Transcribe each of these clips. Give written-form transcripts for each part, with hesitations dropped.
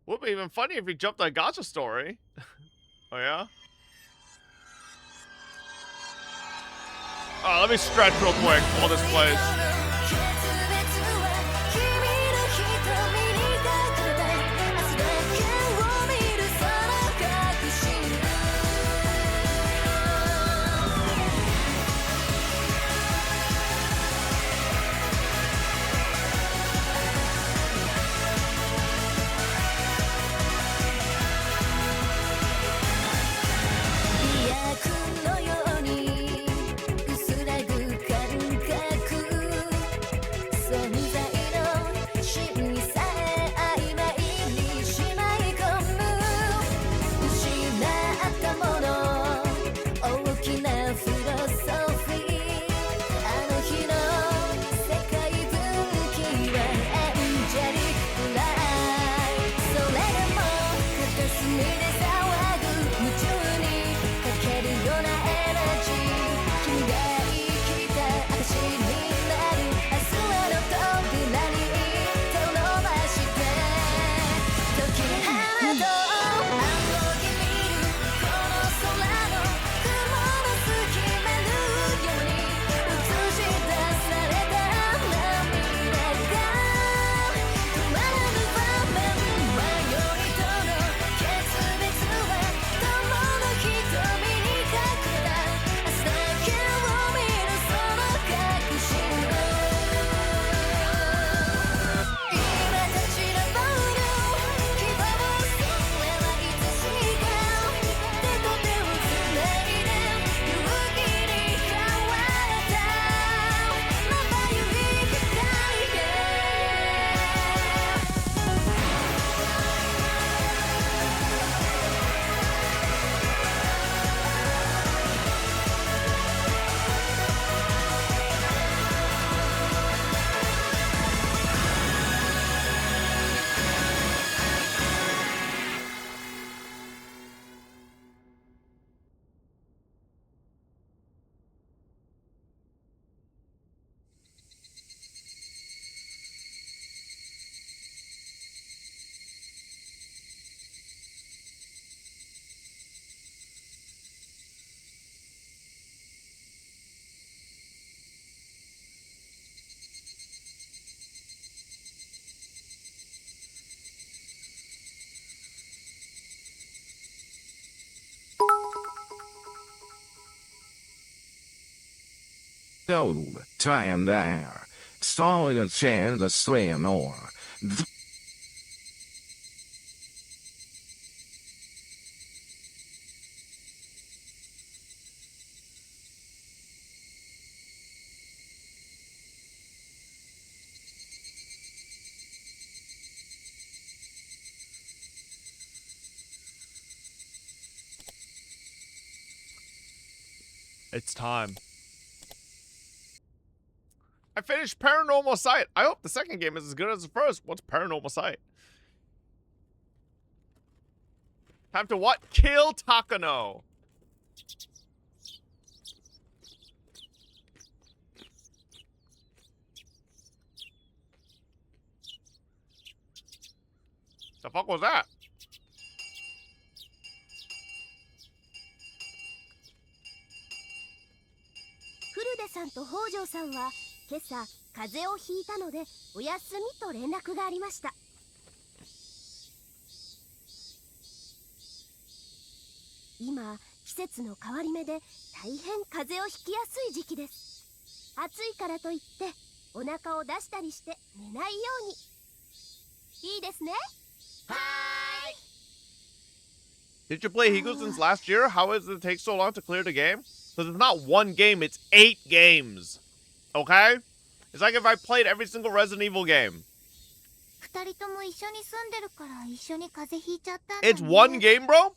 Would be even funny if he jumped on a gacha story. Oh, yeah? Let me stretch real quick while this plays. Gold, time there. Solid a chance to swim or. It's time. I finished Paranormal Sight. I hope the second game is as good as the first. What's Paranormal Sight? Time to what? Kill Takano. The fuck was that? Furude さんと北条さんは今朝風邪をひいたのでお休みと連絡がありました。今季節の変わり目で大変風邪をひきやすい時期です。暑いからといってお腹を出したりして寝ないように。いいですね。はーい。 Did you play Higo since last year? How does it take so long to clear the game? Because it's not one game, it's 8 games. Okay? It's like if I played every single Resident Evil game. 二人とも一緒に住んでるから一緒に風邪ひいちゃったんだね。 It's one game, bro?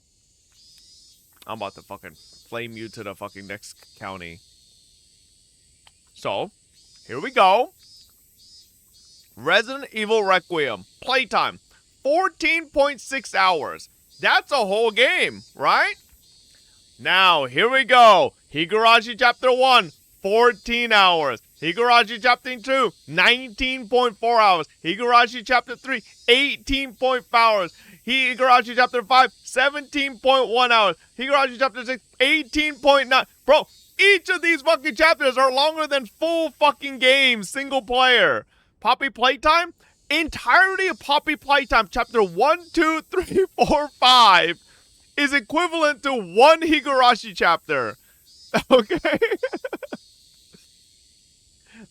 I'm about to fucking flame you to the fucking next county. So, here we go. Resident Evil Requiem. Playtime. 14.6 hours. That's a whole game, right? Now, here we go. Higurashi Chapter 1. 14 hours. Higurashi Chapter 2, 19.4 hours. Higurashi Chapter 3, 18.5 hours. Higurashi Chapter 5, 17.1 hours. Higurashi Chapter 6, 18.9. Bro, each of these fucking chapters are longer than full fucking games, single player. Poppy Playtime? Entirety of Poppy Playtime, Chapter 1, 2, 3, 4, 5, is equivalent to one Higurashi chapter. Okay?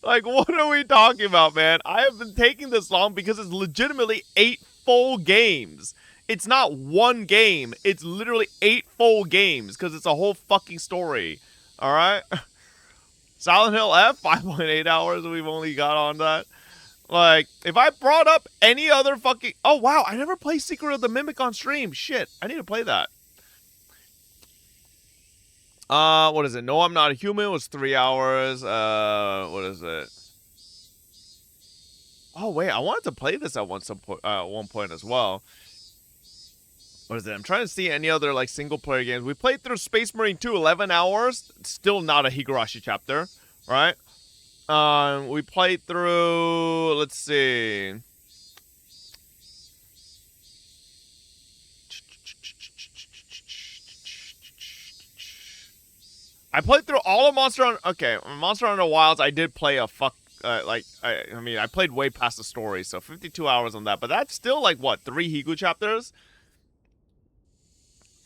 Like, what are we talking about, man? I have been taking this long because it's legitimately 8 full games. It's not one game. It's literally 8 full games because it's a whole fucking story. Alright? Silent Hill F, 5.8 hours we've only got on that. Like, if I brought up any other fucking... Oh, wow, I never played Secret of the Mimic on stream. Shit, I need to play that. What is it? No, I'm Not a Human was 3 hours. What is it? Oh, wait, I wanted to play this at one point as well. What is it? I'm trying to see any other, like, single-player games. We played through Space Marine 2, 11 hours. Still not a Higurashi chapter, right? We played through, let's see. I played through all of Monster Hunter Wilds. I did play a I played way past the story, so 52 hours on that. But that's still like what, 3 Higu chapters?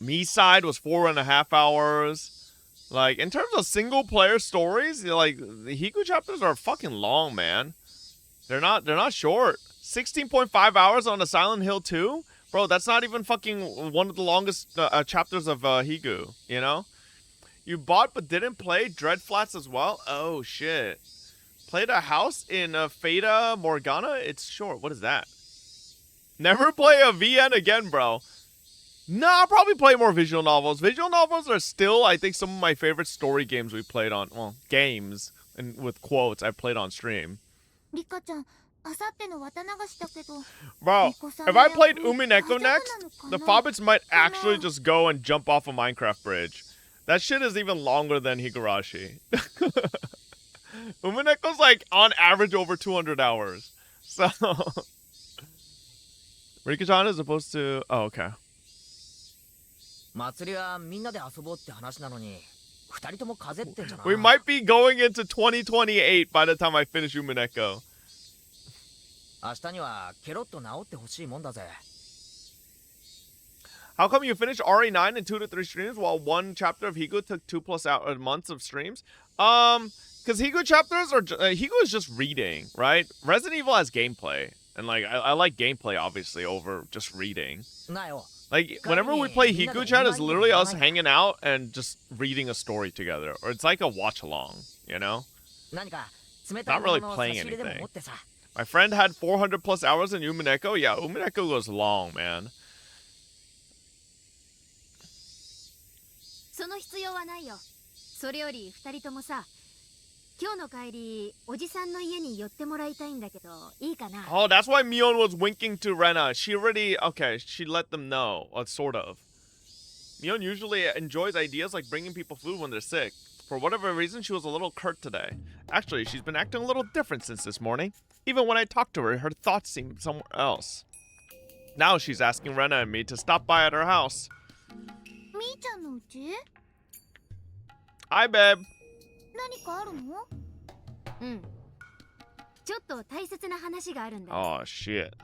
Me side was 4.5 hours. Like, in terms of single player stories, like the Higu chapters are fucking long, man. They're not short. 16.5 hours on a Silent Hill 2? Bro, that's not even fucking one of the longest chapters of Higu, you know? You bought but didn't play Dread Flats as well? Oh, shit. Played a house in Fata Morgana? It's short. What is that? Never play a VN again, bro. No, I'll probably play more visual novels. Visual novels are still, I think, some of my favorite story games we played on. Well, games, and with quotes, I played on stream. Bro, if I played Umineko next, the Fobbits might actually just go and jump off a Minecraft bridge. That shit is even longer than Higurashi. Umineko's like, on average, over 200 hours. So... Rika-chan is supposed to... Oh, okay. We might be going into 2028 by the time I finish Umineko. How come you finished RE9 in 2 to 3 streams while one chapter of Higu took 2+ months of streams? Because Higu chapters are... Higu is just reading, right? Resident Evil has gameplay. And, like, I like gameplay, obviously, over just reading. Like, whenever we play Higu chat, it's literally us hanging out and just reading a story together. Or it's like a watch-along, you know? Not really playing anything. My friend had 400+ hours in Umineko. Yeah, Umineko goes long, man. Oh, that's why Mion was winking to Rena. She already... Okay, she let them know. Sort of. Mion usually enjoys ideas like bringing people food when they're sick. For whatever reason, she was a little curt today. Actually, she's been acting a little different since this morning. Even when I talked to her, her thoughts seemed somewhere else. Now she's asking Rena and me to stop by at her house. Hi, babe. Oh, shit.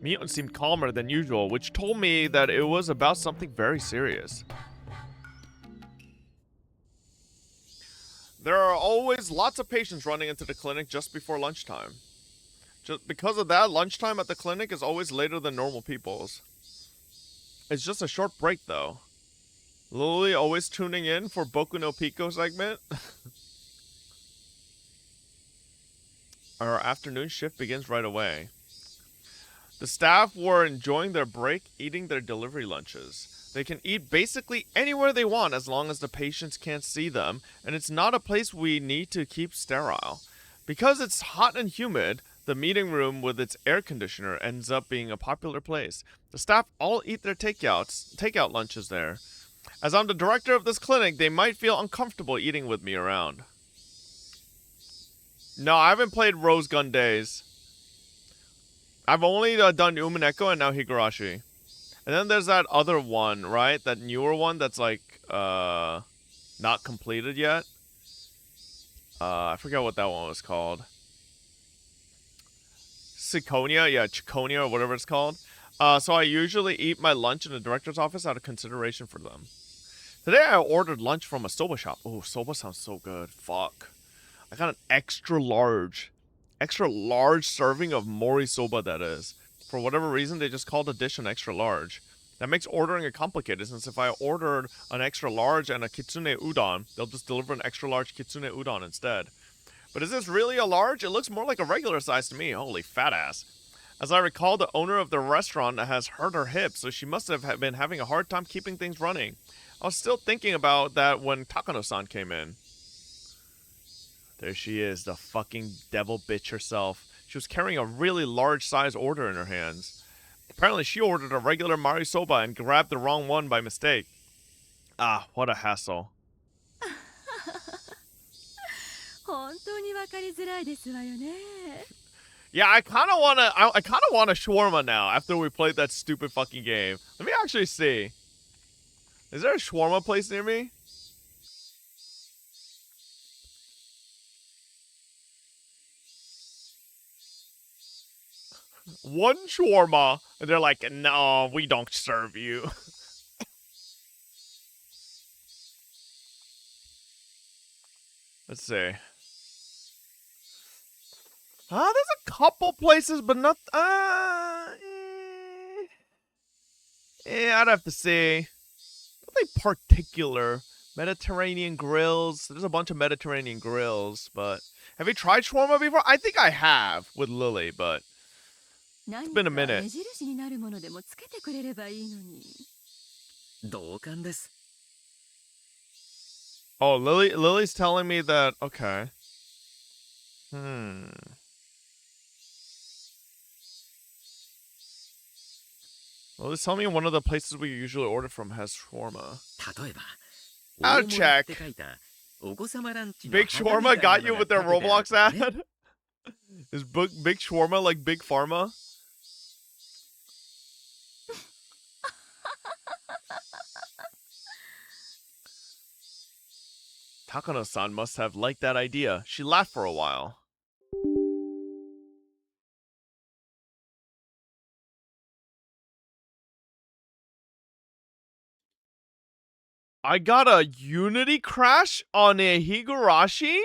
Mion seemed calmer than usual, which told me that it was about something very serious. There are always lots of patients running into the clinic just before lunchtime. Just because of that, lunchtime at the clinic is always later than normal people's. It's just a short break, though. Lily always tuning in for Boku no Pico segment. Our afternoon shift begins right away. The staff were enjoying their break, eating their delivery lunches. They can eat basically anywhere they want as long as the patients can't see them, and it's not a place we need to keep sterile. Because it's hot and humid, the meeting room with its air conditioner ends up being a popular place. The staff all eat their takeout lunches there. As I'm the director of this clinic, they might feel uncomfortable eating with me around. No, I haven't played Rose Gun Days. I've only done Umineko and now Higurashi. And then there's that other one, right? That newer one that's like, not completed yet. I forget what that one was called. Ciconia? Yeah, Chiconia or whatever it's called. So I usually eat my lunch in the director's office out of consideration for them. Today I ordered lunch from a soba shop. Oh, soba sounds so good. Fuck. I got an extra large serving of mori soba, that is. For whatever reason, they just called the dish an extra large. That makes ordering it complicated, since if I ordered an extra large and a kitsune udon, they'll just deliver an extra large kitsune udon instead. But is this really a large? It looks more like a regular size to me. Holy fat ass. As I recall, the owner of the restaurant has hurt her hip, so she must have been having a hard time keeping things running. I was still thinking about that when Takano-san came in. There she is, the fucking devil bitch herself. She was carrying a really large size order in her hands. Apparently she ordered a regular Mari Soba and grabbed the wrong one by mistake. Ah, what a hassle. Yeah, I kind of want a shawarma now after we played that stupid fucking game. Let me actually see. Is there a shawarma place near me? One shawarma, and they're like, no, we don't serve you. Let's see. There's a couple places, but not, I'd have to say, nothing particular. Mediterranean grills. There's a bunch of Mediterranean grills, but have you tried shawarma before? I think I have with Lily, but it's been a minute. Oh, Lily's telling me that. Okay. Lily's telling me one of the places we usually order from has shawarma. I'll check. Big Shawarma got you with their Roblox ad? Is Big Shawarma like Big Pharma? Takano-san must have liked that idea. She laughed for a while. I got a Unity crash on a Higurashi?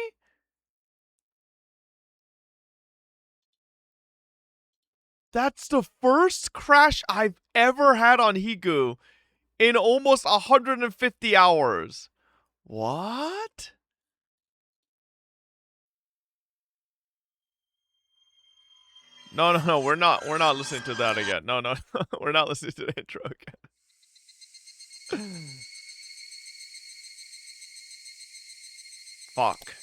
That's the first crash I've ever had on Higu in almost 150 hours. What? No, we're not listening to that again. No, we're not listening to the intro again. Fuck.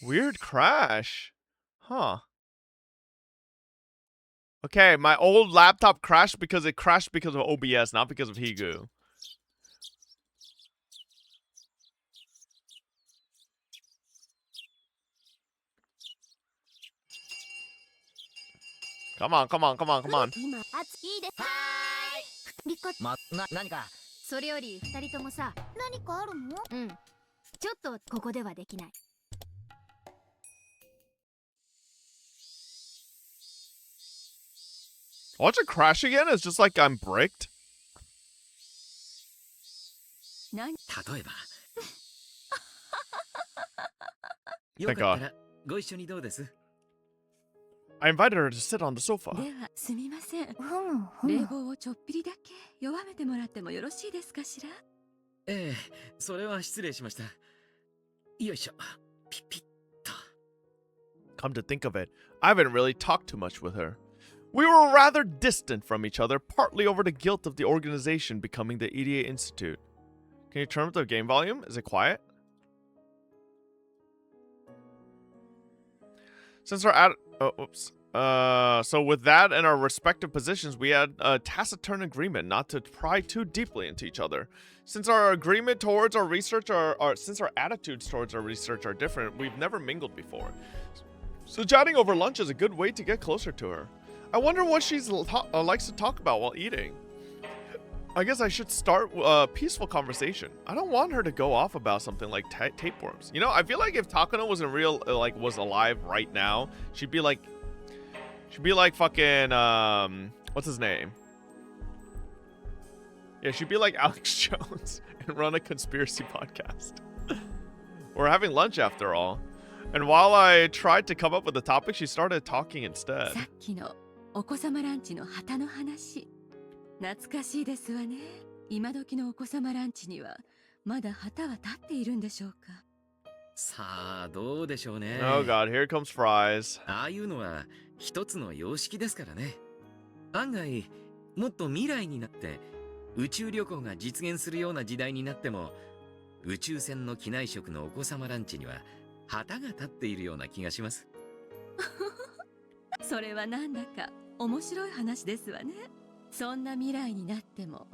Weird crash. Huh. Okay, my old laptop crashed because of OBS, not because of Higu. Come on. それより二人ともさ、何かあるの？うん。ちょっとここではできない。Watch it crash again? It's just like I'm bricked. 何？例えば。よかったらご一緒にどうです？ I invited her to sit on the sofa. ではすみません。冷房をちょっぴりだけ弱めてもらってもよろしいですかしら？ええ、それは失礼しました。よいしょ。ピッピッと。Come to think of it, I haven't really talked too much with her. We were rather distant from each other, partly over the guilt of the organization becoming the EDA Institute. Can you turn up the game volume? Is it quiet? Since our so with that and our respective positions, we had a taciturn agreement not to pry too deeply into each other. Since our agreement towards our research since our attitudes towards our research are different, we've never mingled before. So chatting over lunch is a good way to get closer to her. I wonder what she likes to talk about while eating. I guess I should start a peaceful conversation. I don't want her to go off about something like tapeworms. You know, I feel like if Takano was in real, was alive right now, she'd be like fucking, what's his name? Yeah, she'd be like Alex Jones and run a conspiracy podcast. We're having lunch after all. And while I tried to come up with a topic, she started talking instead. さっきのお子様ランチの旗の話、懐かしいですわね。今時のお子様ランチにはまだ旗は立っているんでしょうか。さあ、どうでしょうね。Oh god, here comes fries. ああいうのは一つの様式ですからね。案外、もっと未来になって宇宙旅行が実現するような時代になっても、宇宙船の機内食のお子様ランチには旗が立っているような気がします。それはなんだか面白い話ですわね。そんな未来になっても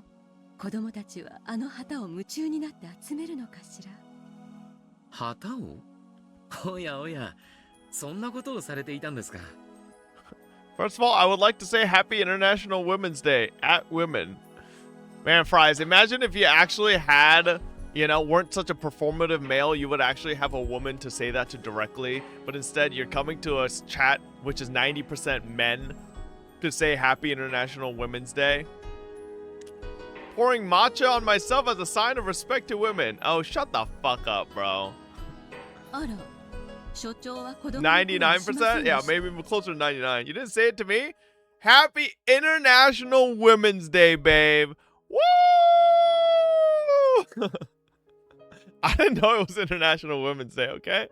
子供たちはあの旗を夢中になって集めるのかしら。旗を？おやおや、そんなことをされていたんですか。First of all, I would like to say Happy International Women's Day at women. Man, Fries, imagine if you actually had, you know, weren't such a performative male, you would actually have a woman to say that to directly, but instead you're coming to a chat which is 90% men to say Happy International Women's Day. Pouring matcha on myself as a sign of respect to women. Oh, shut the fuck up, bro. あら、所長は子供の頃にしませんでした。 99%? Yeah, maybe closer to 99. You didn't say it to me? Happy International Women's Day, babe. Woo! I didn't know it was International Women's Day, okay?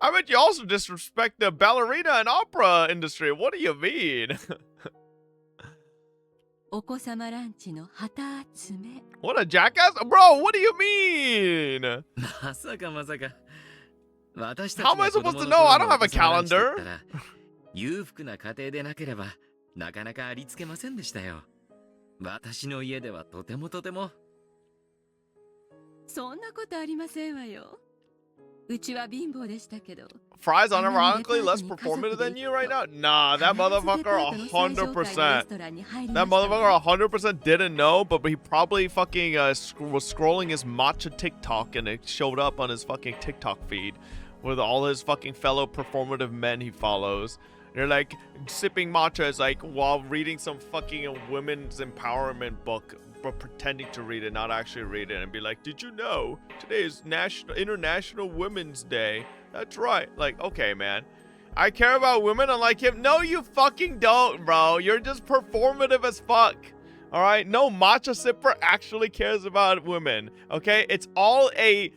I bet you also disrespect the ballerina and opera industry. What do you mean? お子様ランチの旗集め。 What a jackass? Bro, what do you mean? まさかまさか。私たち How am I が子 supposed 供 to の know? 頃 I の don't have a お子様ランチと言 calendar. ったら、裕福な家庭でなければなかなかありつけませんでしたよ。私の家ではとてもとても。そんなことありませんわよ。うちは貧乏でしたけど。 Fries unironically less performative than you right now? Nah, that motherfucker 100%. That motherfucker 100% didn't know, but he probably fucking was scrolling his matcha TikTok and it showed up on his fucking TikTok feed with all his fucking fellow performative men he follows. They're like sipping matcha is like while reading some fucking women's empowerment book, but pretending to read it, not actually read it, and be like, "Did you know today is International Women's Day?" That's right. Like, okay, man. I care about women unlike him. No, you fucking don't, bro. You're just performative as fuck. All right? No matcha sipper actually cares about women. Okay? It's all a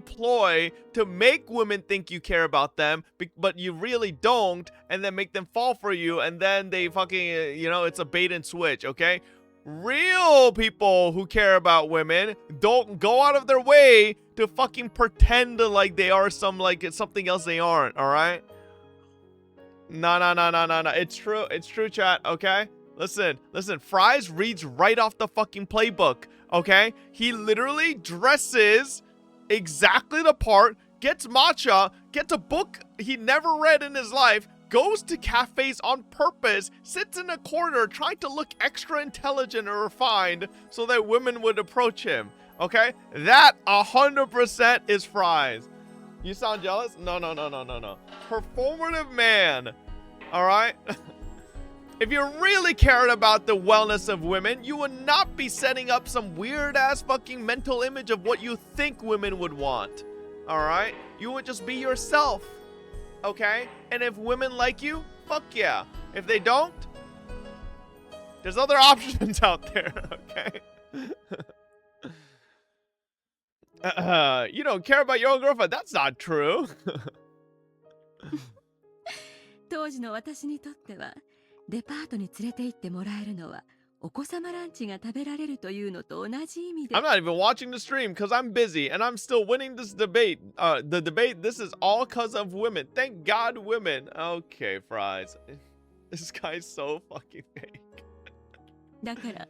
ploy to make women think you care about them, but you really don't, and then make them fall for you, and then they fucking, you know, it's a bait and switch, okay? Real people who care about women don't go out of their way to fucking pretend like they are something else they aren't, alright? No. It's true, chat, okay? Listen. Fries reads right off the fucking playbook, okay? He literally dresses exactly the part, gets matcha, gets a book he never read in his life, goes to cafes on purpose, sits in a corner trying to look extra intelligent or refined so that women would approach him, okay? That 100% is Fries. You sound jealous? No. Performative man, alright? If you really cared about the wellness of women, you would not be setting up some weird-ass fucking mental image of what you think women would want, alright? You would just be yourself, okay? And if women like you, fuck yeah. If they don't, there's other options out there, okay? You don't care about your own girlfriend. That's not true. 当時の私にとってはデパートに連れて行ってもらえるのはお子様ランチが食べられるというのと同じ意味で I'm not even watching the stream because I'm busy and I'm still winning this debate. The debate, this is all because of women. Thank God women. Okay, fries. This guy's so fucking fake. だから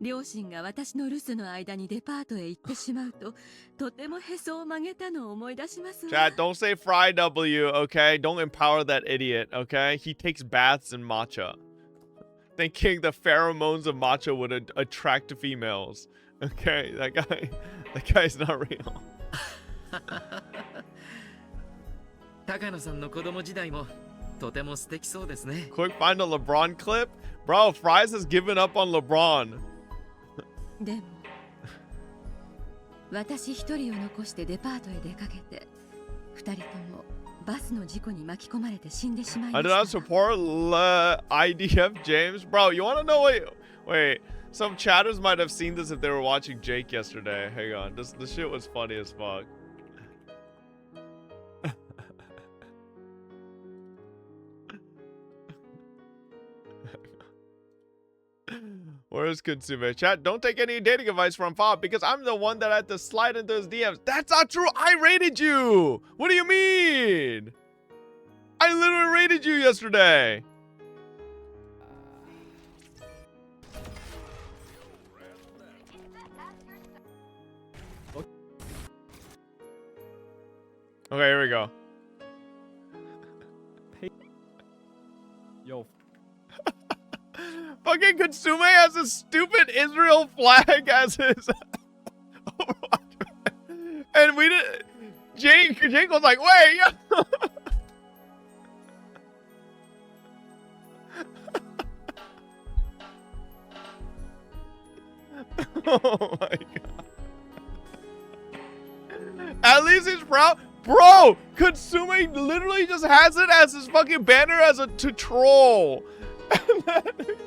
両親が私の留守の間にデパートへ行ってしまうととてもへそを曲げたのを思い出しますわ。 Chat, don't say Fry W, okay? Don't empower that idiot, okay? He takes baths in matcha. Thinking the pheromones of matcha would attract females. Okay, that guy's not real. 高野さんの子供時代もとても素敵そうですね。 Quick find a LeBron clip? Bro, Fries has given up on LeBron. でも私一人を残してデパートへ出かけて二人ともバスの事故に巻き込まれて死んでしまいま I し did not た。 support IDF James. Bro, you want to know what? Wait, some chatters might have seen this if they were watching Jake yesterday. Hang on, this shit was funny as fuck. Where is Consume? Chat, don't take any dating advice from Fob because I'm the one that had to slide into his DMs. That's not true. I rated you. What do you mean? I literally rated you yesterday. Okay, here we go. Yo, Fucking Consume has a stupid Israel flag as his Overwatch. And we did. Jake was like, wait. Oh my god. At least he's proud. Bro, Consume literally just has it as his fucking banner as a to troll. And then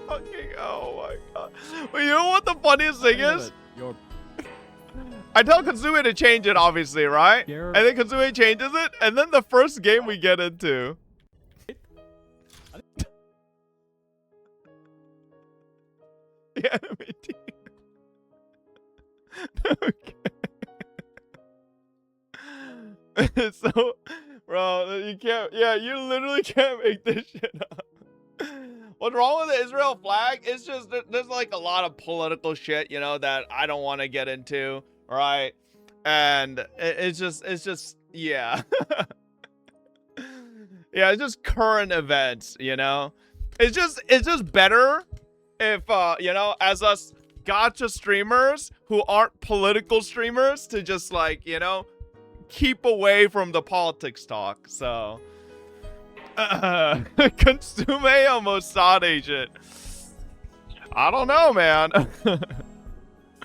fucking, oh my god. But you know what the funniest thing is? Your I tell Consume to change it, obviously, right? Garrett- And then Consume changes it, and then the first game we get into. The enemy team. Okay. So, bro, you can't. Yeah, you literally can't make this shit up. What's wrong with the Israel flag? It's just there's like a lot of political shit, you know, that I don't want to get into, right? And it's just yeah. Yeah, it's just current events, you know. It's just better if you know, as us gotcha streamers who aren't political streamers to just like, you know, keep away from the politics talk. So Consume a Mossad agent. I don't know, man.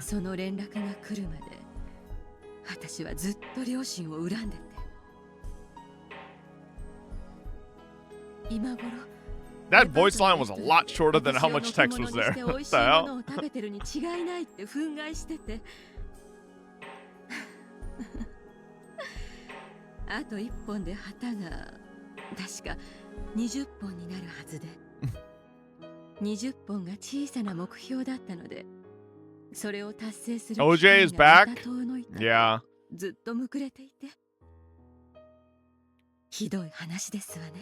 その連絡が来るまで私はずっと両親を恨んでて今頃 That voice line was a lot shorter than how much text was there. 私を What 乗り物にし the て美味しいも hell? のを食べてるに違いないって憤慨しててあと1本で旗が確か20本になるはずで20本が小さな目標だったのでそれを達成する OJ is 機会が back? また遠のいた Yeah. ずっとむくれていてひどい話ですわね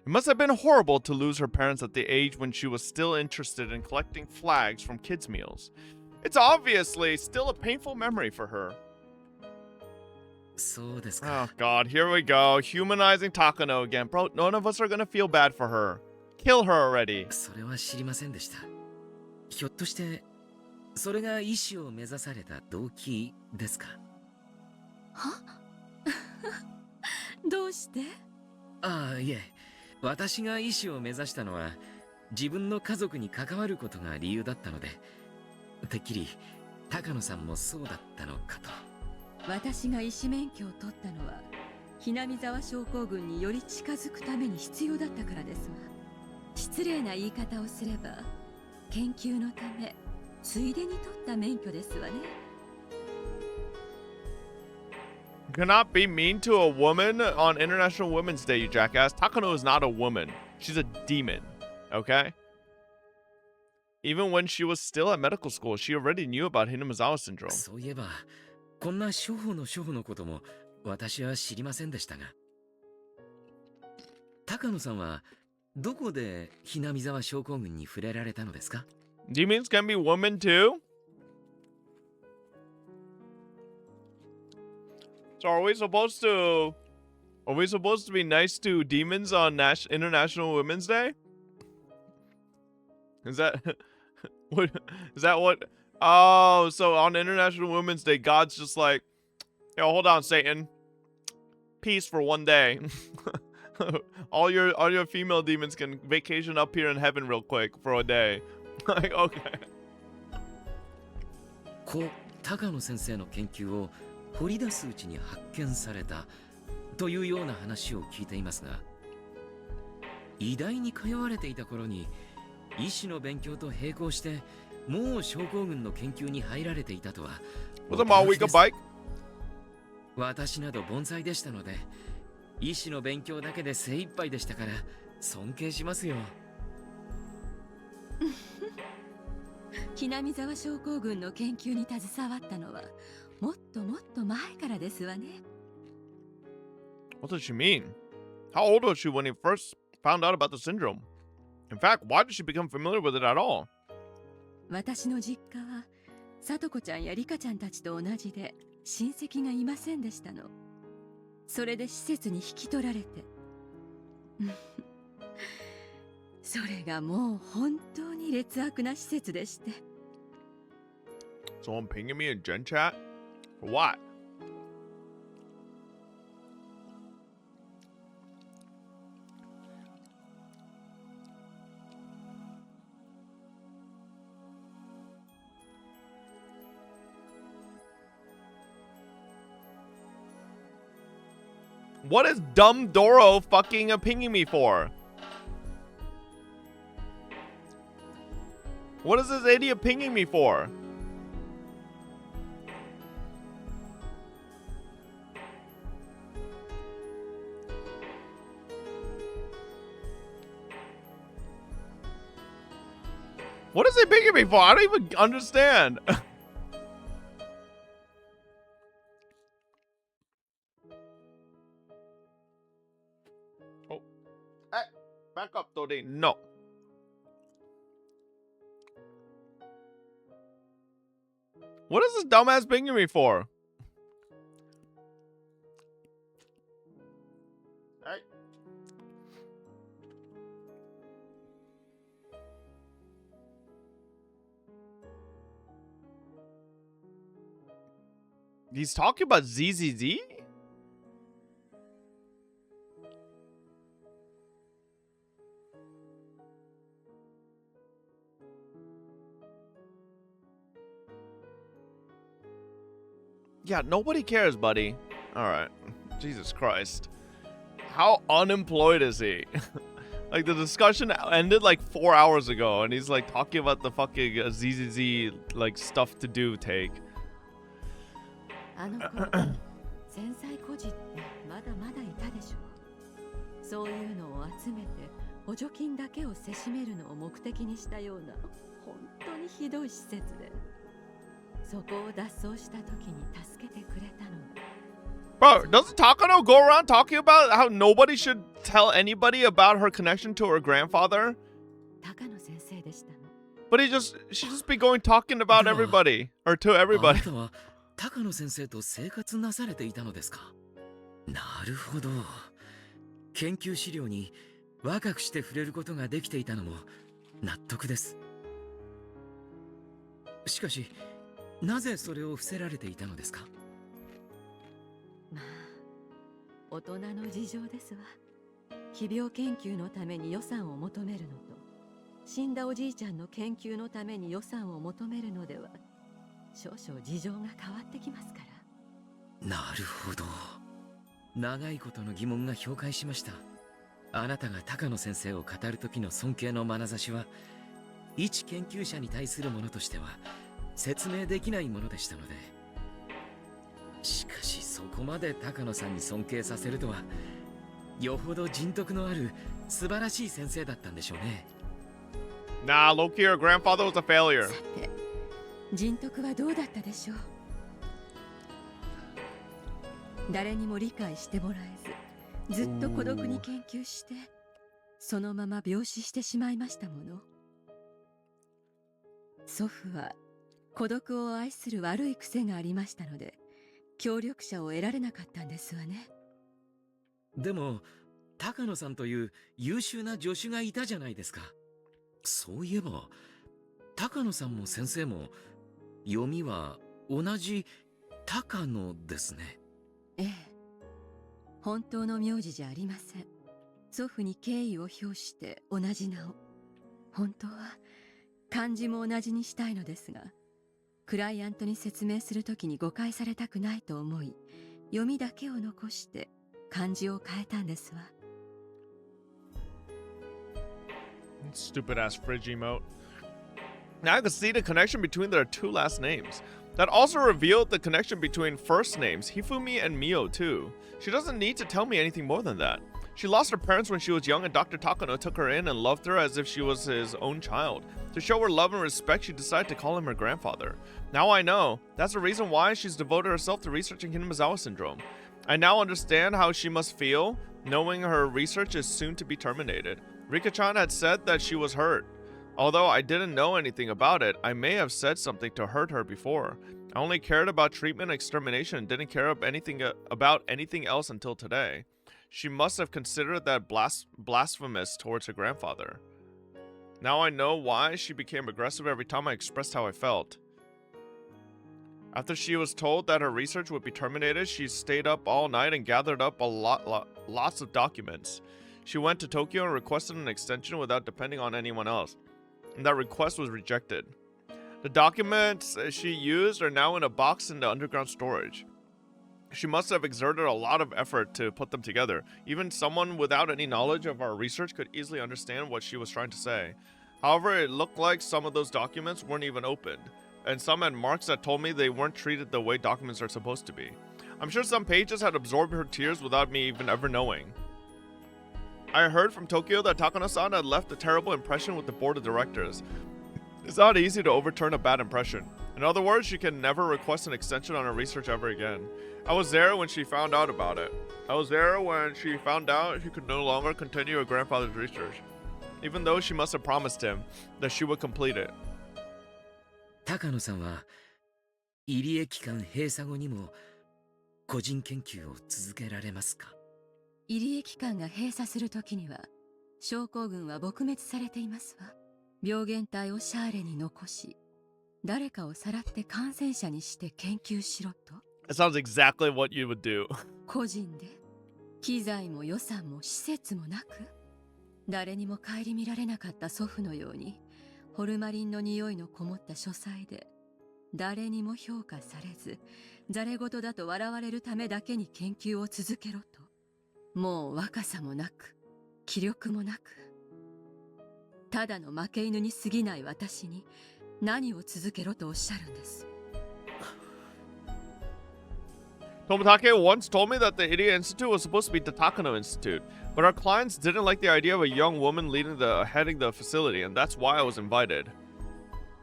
It must have been horrible to lose her parents at the age when she was still interested in collecting flags from kids' meals. It's obviously still a painful memory for her. そうですか。 Oh god, here we go. Humanizing Takano again. Bro, none of us are gonna feel bad for her. Kill her already. それは知りませんでした。ひょっとしてそれが医師を目指された動機ですか。はどうしてああ、いえ、私が医師を目指したのは自分の家族に関わることが理由だったので、てっきり高野さんもそうだったのかと。私が医師免許を取ったのはひなみ沢症候群により近づくために必要だったからですが失礼な言い方をすれば研究のためついでに取った免許ですわね You cannot be mean to a woman on International Women's Day, you jackass. Takano is not a woman. She's a demon. Okay? Even when she was still at medical school, she already knew about Hinamizawa syndrome. そういえば、こんな処方のことも私は知りませんでしたが。高野さんはどこでひなみざわ症候群に触れられたのですか？ Demons can be women too? So are we supposed to be nice to demons on International Women's Day? Is that what is that what Oh, so on International Women's Day God's just like, yo, hold on, Satan. Peace for one day. all your female demons can vacation up here in heaven real quick for a day. Like, okay. 高野先生の研究を掘り出すうちに発見されたというような話を聞いていますが、医大に通われていた頃に医師の勉強と並行してもう症候群の研究に入られていたとは。Was a Mawika bike? 私など盆栽でしたので、医師の勉強だけで精一杯でしたから尊敬しますよ。ひなみざわ症候群の研究に携わったのはもっともっと前からですわね。What does she mean? How old was she when he first found out about the syndrome? In fact, why did she become familiar with it at all? 私の実家はさとこちゃんやりかちゃんたちと同じで親戚がいませんでしたの。それで施設に引き取られてそれがもう本当に劣悪な施設でして。 Someone pinging me in Gen Chat? For what? What is dumb Doro fucking pinging me for? What is this idiot pinging me for? What is he pinging me for? I don't even understand. Oh. Hey, back up, Dodi. No. What is this dumbass pinging me for? Hey. He's talking about ZZZ? Yeah, nobody cares, buddy. Alright. Jesus Christ. How unemployed is he? Like, the discussion ended like 4 hours ago, and he's like talking about the fucking ZZZ, like, stuff to do take. あの頃繊細孤児ってまだまだいたでしょ。そういうのを集めて補助金だけをせしめるのを目的にしたような本当にひどい施設で、そこを脱走した時に助けてくれたの。 Bro, doesn't Takano go around talking about how nobody should tell anybody about her connection to her grandfather? 高野先生でしたの。 But she just be going talking about everybody, or to あ everybody. なたは高野先生と生活なされていたのですか？なるほど。研究資料に若くして触れることができていたのも納得です。しかし、なぜそれを伏せられていたのですか？まあ、大人の事情ですわ。奇病研究のために予算を求めるのと、死んだおじいちゃんの研究のために予算を求めるのでは、少々事情が変わってきますから。なるほど。長いことの疑問が氷解しました。あなたが高野先生を語る時の尊敬の眼差しは、一研究者に対するものとしては説明できないものでしたので。しかしそこまで高野さんに尊敬させるとは、よほど人徳のある素晴らしい先生だったんでしょうね。Nah, low-key, her grandfather was a failure. さて人徳はどうだったでしょう。誰にも理解してもらえずずっと孤独に研究してそのまま病死してしまいましたもの。祖父は孤独を愛する悪い癖がありましたので協力者を得られなかったんですわね。でも高野さんという優秀な助手がいたじゃないですか。そういえば高野さんも先生も読みは同じ高野ですね。ええ、本当の名字じゃありません。祖父に敬意を表して同じ名を。本当は漢字も同じにしたいのですがクライアントに説明するときに誤解されたくないと思い読みだけを残して漢字を変えたんですわ。Stupid ass fridge emote. Now I can see the connection between their two last names. That also revealed the connection between first names Hifumi and Mio too. She doesn't need to tell me anything more than that. She lost her parents when she was young and Dr. Takano took her in and loved her as if she was his own child. To show her love and respect, she decided to call him her grandfather. Now I know. That's the reason why she's devoted herself to researching Hinazawa syndrome. I now understand how she must feel, knowing her research is soon to be terminated. Rika-chan had said that she was hurt. Although I didn't know anything about it, I may have said something to hurt her before. I only cared about treatment and extermination and didn't care about anything else until today. She must have considered that blasphemous towards her grandfather. Now I know why she became aggressive every time I expressed how I felt. After she was told that her research would be terminated, she stayed up all night and gathered up lots of documents. She went to Tokyo and requested an extension without depending on anyone else, and that request was rejected. The documents she used are now in a box in the underground storage. She must have exerted a lot of effort to put them together. Even someone without any knowledge of our research could easily understand what she was trying to say. However, it looked like some of those documents weren't even opened, and some had marks that told me they weren't treated the way documents are supposed to be. I'm sure some pages had absorbed her tears without me even ever knowing. I heard from Tokyo that Takano-san had left a terrible impression with the board of directors. It's not easy to overturn a bad impression. In other words, she can never request an extension on her research ever again. I was there when she found out about it. I was there when she found out she could no longer continue her grandfather's research, even though she must have promised him that she would complete it. 高野さんは入江機関閉鎖後にも個人研究を続けられますか？入江機関が閉鎖するときには症候群は撲滅されていますわ。病原体をシャーレに残し誰かをさらって感染者にして研究しろと。It sounds exactly what you would do. 個人で機材も予算も施設もなく誰にも顧みられなかった祖父のようにホルマリンの匂いのこもった書斎で誰にも評価されずざれ言だと笑われるためだけに研究を続けろと。もう若さもなく気力もなくただの負け犬に過ぎない私に何を続けろとおっしゃるんです。Toмотake once told me that the Idia Institute was supposed to be the Takano Institute, but our clients didn't like the idea of a young woman heading the facility, and that's why I was invited.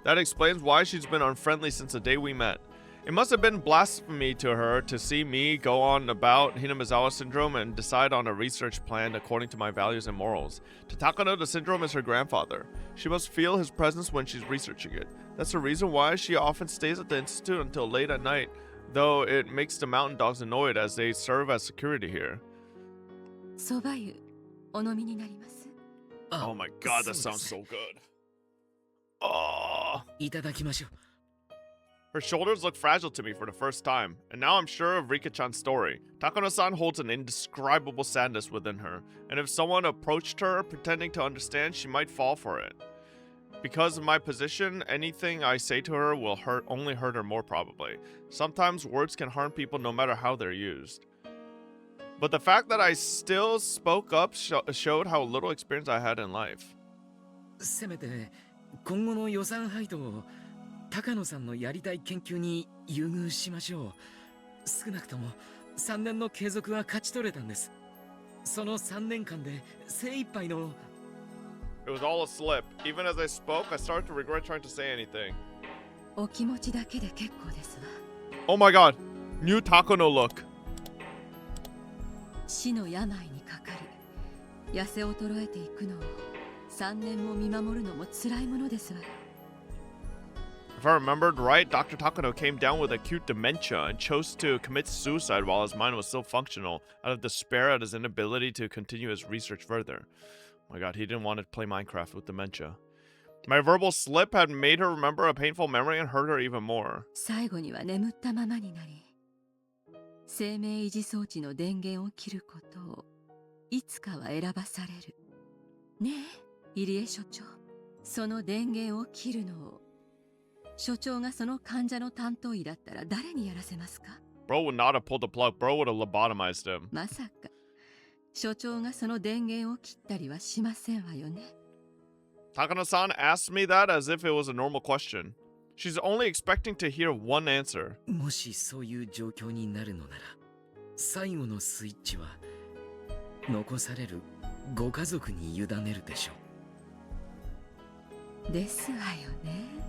That explains why she's been unfriendly since the day we met. It must have been blasphemy to her to see me go on about Hinazawa syndrome and decide on a research plan according to my values and morals. To Takano, the syndrome is her grandfather. She must feel his presence when she's researching it. That's the reason why she often stays at the institute until late at night, though it makes the mountain dogs annoyed as they serve as security here. 蕎麦湯お飲みになります。Oh my god, that sounds so good. Oh. いただきましょう。Her shoulders look fragile to me for the first time, and now I'm sure of Rika-chan's story. Takano-san holds an indescribable sadness within her, and if someone approached her pretending to understand, she might fall for it. Because of my position, anything I say to her will only hurt her more probably. Sometimes words can harm people no matter how they're used. But the fact that I still spoke up showed how little experience I had in life. せめて今後の予算配当を高野さんのやりたい研究に優遇しましょう。少なくとも3年の継続は勝ち取れたんです。その3年間で精一杯の It was all a slip. Even as I spoke, I started to regret trying to say anything. お気持ちだけで結構ですわ。 Oh my god. New Takano look. 死の病にかかり、痩せ衰えていくのを3年も見守るのも辛いものですわよ。 If I remembered right, Dr. Takano came down with acute dementia and chose to commit suicide while his mind was still functional, out of despair at his inability to continue his research further. Oh my god, he didn't want to play Minecraft with dementia. My verbal slip had made her remember a painful memory and hurt her even more. 最後には眠ったままになり、生命維持装置の電源を切ることをいつかは選ばされる。ねえ、入江所長。その電源を切るのを所長がその患者の担当医だったら誰にやらせますか？ Bro would not have pulled the plug. Bro would have lobotomized him. まさか所長がその電源を切ったりはしませんわよね。 Takano-san asked me that as if it was a normal question. She's only expecting to hear one answer. もしそういう状況になるのなら、最後のスイッチは残されるご家族に委ねるでしょう。ですわよね。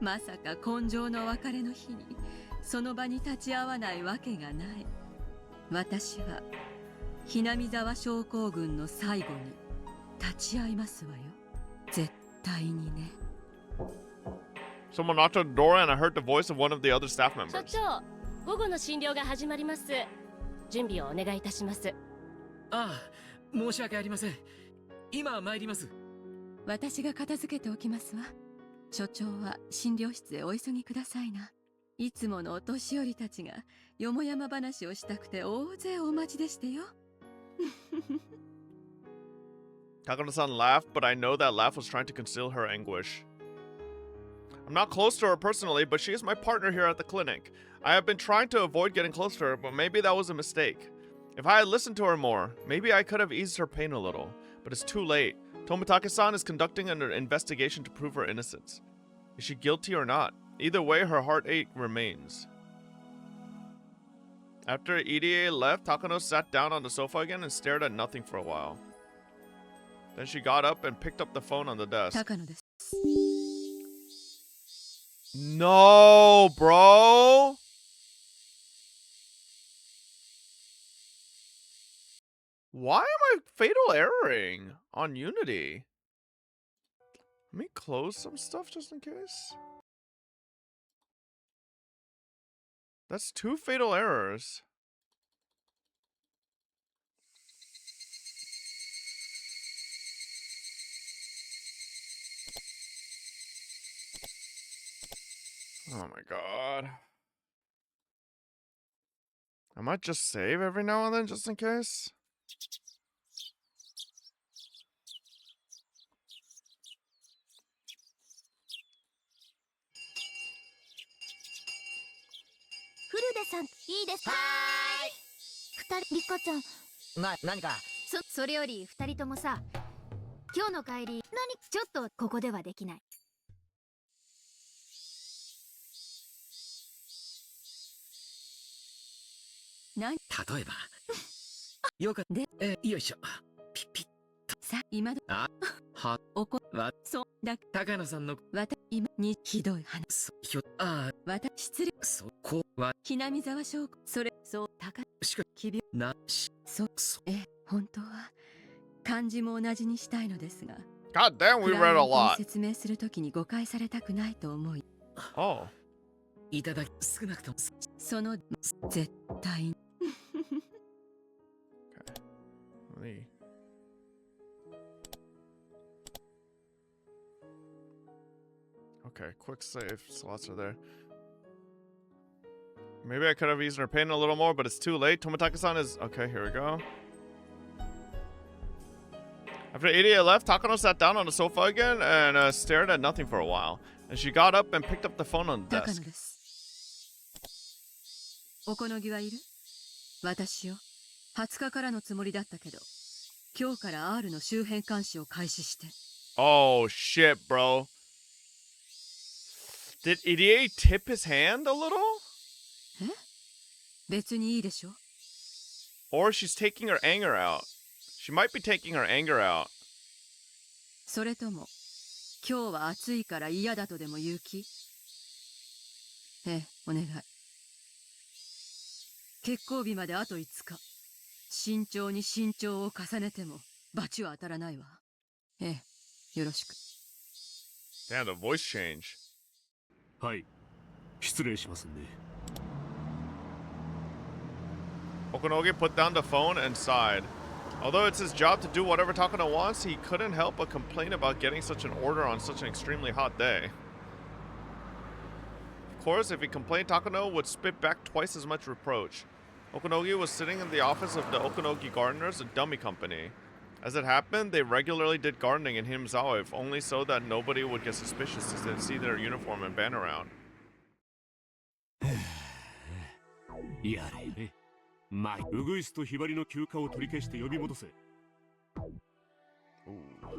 まさか今生の別れの日にその場に立ち会わないわけがない。私はひなみ沢症候群の最後に立ち会いますわよ。絶対にね。 Someone knocked on the door and I heard the voice of one of the other staff 所 members. 長、午後の診療が始まります。準備をお願いいたします。ああ、申し訳ありません。今参ります。私が片付けておきますわ。所長は診療室へお急ぎくださいな。いつものお年寄りたちがよもやま話をしたくて大勢お待ちでしてよ。Takano-san laughed, but I know that laugh was trying to conceal her anguish. I'm not close to her personally, but she is my partner here at the clinic. I have been trying to avoid getting close to her, but maybe that was a mistake. If I had listened to her more, maybe I could have eased her pain a little. But it's too late. Tomitake-san is conducting an investigation to prove her innocence. Is she guilty or not? Either way, her heartache remains. After EDA left, Takano sat down on the sofa again and stared at nothing for a while. Then she got up and picked up the phone on the desk. 高野です。 No, bro! Why am I fatal erroring on Unity? Let me close some stuff just in case. That's 2 fatal errors. Oh my god. I might just save every now and then just in case. Furudeさん、いいですか？二人、リカちゃん。何かそれより二人ともさ、今日の帰り、ちょっとここではできない。何？例えば。よかった。で、よいしょ。ピッピッ。さ、今ど、あ、は、おこ、わ、そうだ、高野さんの、今にひどい話。ひょ、ああ、失礼。そこは、ひなみ沢証拠、それ、そう、しか、奇病、なし、そう、本当は漢字も同じにしたいのですが、 God damn, we ク read ラ a イアントに lot. 説明するときに誤解されたくないと思い、 Oh. いただき、少なくとも、その絶対に Let me... Okay, quick save slots are there. Maybe I could have eased her pain a little more, but it's too late. Tomitake-san is... Okay, here we go. After Idia left, Takano sat down on the sofa again and stared at nothing for a while. And she got up and picked up the phone on the 高野 desk. です。おこのぎはいる？私よ。20日からのつもりだったけど、今日から R の周辺監視を開始して。 Oh, shit, bro. Did Idia tip his hand a little? 別にいいでしょ。 Or she's taking her anger out. She might be taking her anger out. それとも今日は暑いから嫌だとでも言う気？ええ、お願い。決行日まであと5日。慎重に慎重を重ねても罰は当たらないわ。ええ、よろしく。Damn, the voice change. はい、失礼しますね。Okunogi put down the phone and sighed. Although it's his job to do whatever Takano wants, he couldn't help but complain about getting such an order on such an extremely hot day. Of course, if he complained, Takano would spit back twice as much reproach. Okunogi was sitting in the office of the Okunogi Gardeners, a dummy company. As it happened, they regularly did gardening in Himizawa, if only so that nobody would get suspicious as they see their uniform and band around. やれやれ。ウグイスとヒバリの休暇を取り消して呼び戻せ。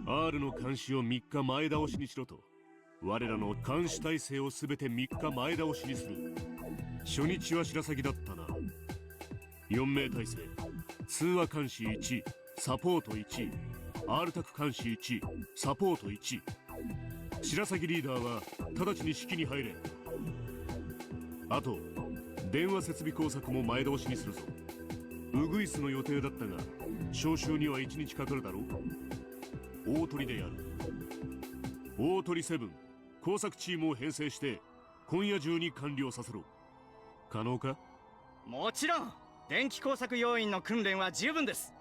R の監視を3日前倒しにしろと。我らの監視体制をすべて3日前倒しにする。初日は白鷺だったな。4名体制。通話監視1、サポート1、R 宅監視1、サポート1。白鷺リーダーは直ちに指揮に入れ。あと、電話設備工作も前倒しにするぞ。ウグイスの予定だったが、招集には1日かかるだろう。大鳥でやる。大鳥7、工作チームを編成して、今夜中に完了させろ。可能か？もちろん、電気工作要員の訓練は十分です。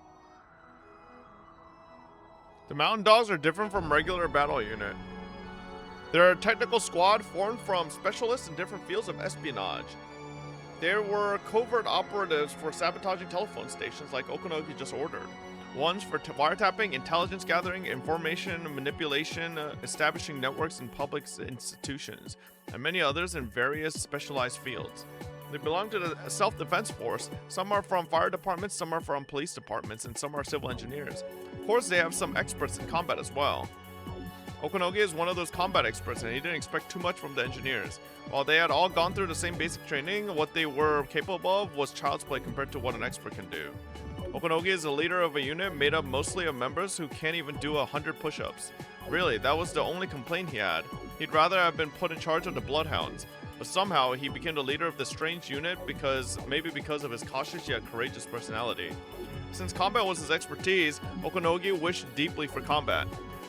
The Mountain Dogs are different from regular battle unit. They're a technical squad formed from specialists in different fields of espionage. There were covert operatives for sabotaging telephone stations like Okunogi just ordered. Ones for wiretapping, intelligence gathering, information manipulation, establishing networks in public institutions, and many others in various specialized fields. They belong to the self-defense force. Some are from fire departments, some are from police departments, and some are civil engineers. Of course, they have some experts in combat as well. Okunogi is one of those combat experts, and he didn't expect too much from the engineers. While they had all gone through the same basic training, what they were capable of was child's play compared to what an expert can do. Okunogi is the leader of a unit made up mostly of members who can't even do 100 push-ups. Really, that was the only complaint he had. He'd rather have been put in charge of the Bloodhounds, but somehow he became the leader of this strange unit maybe because of his cautious yet courageous personality. Since combat was his expertise, Okunogi wished deeply for combat.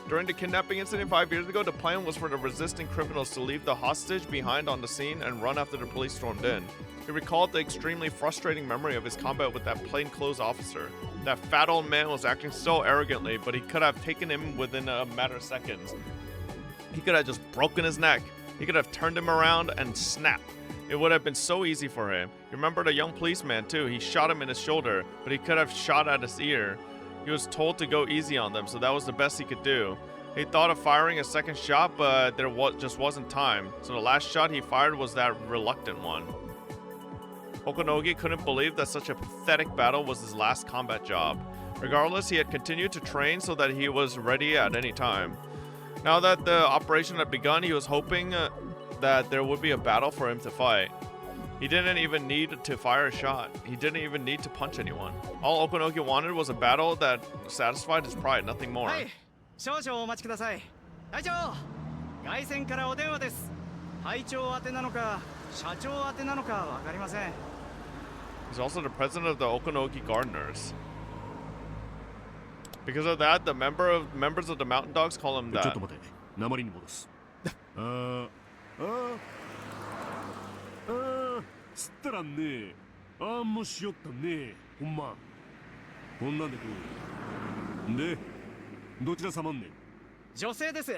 During the kidnapping incident 5 years ago, the plan was for the resisting criminals to leave the hostage behind on the scene and run after the police stormed in. He recalled the extremely frustrating memory of his combat with that plainclothes officer. That fat old man was acting so arrogantly, but he could have taken him within a matter of seconds. He could have just broken his neck. He could have turned him around and snapped. It would have been so easy for him. You remember the young policeman too. He shot him in his shoulder, but he could have shot at his ear. He was told to go easy on them, so that was the best he could do. He thought of firing a second shot, but there just wasn't time. So the last shot he fired was that reluctant one. Okunogi couldn't believe that such a pathetic battle was his last combat job. Regardless, he had continued to train so that he was ready at any time. Now that the operation had begun, he was hoping that there would be a battle for him to fight. He didn't even need to fire a shot. He didn't even need to punch anyone. All Okunogi wanted was a battle that satisfied his pride, nothing more. はい、少々お待ちください。隊長、外線からお電話です。隊長宛てなのか、社長宛てなのかわかりません。He's also the president of the Okunogi Gardeners. Because of that, the members of the Mountain Dogs call him ちょっ that. と待て、鉛に戻す。つったらんねえ。もうしよったねえ。ほんま。こんなんでこう。で、どちら様んねん。女性です。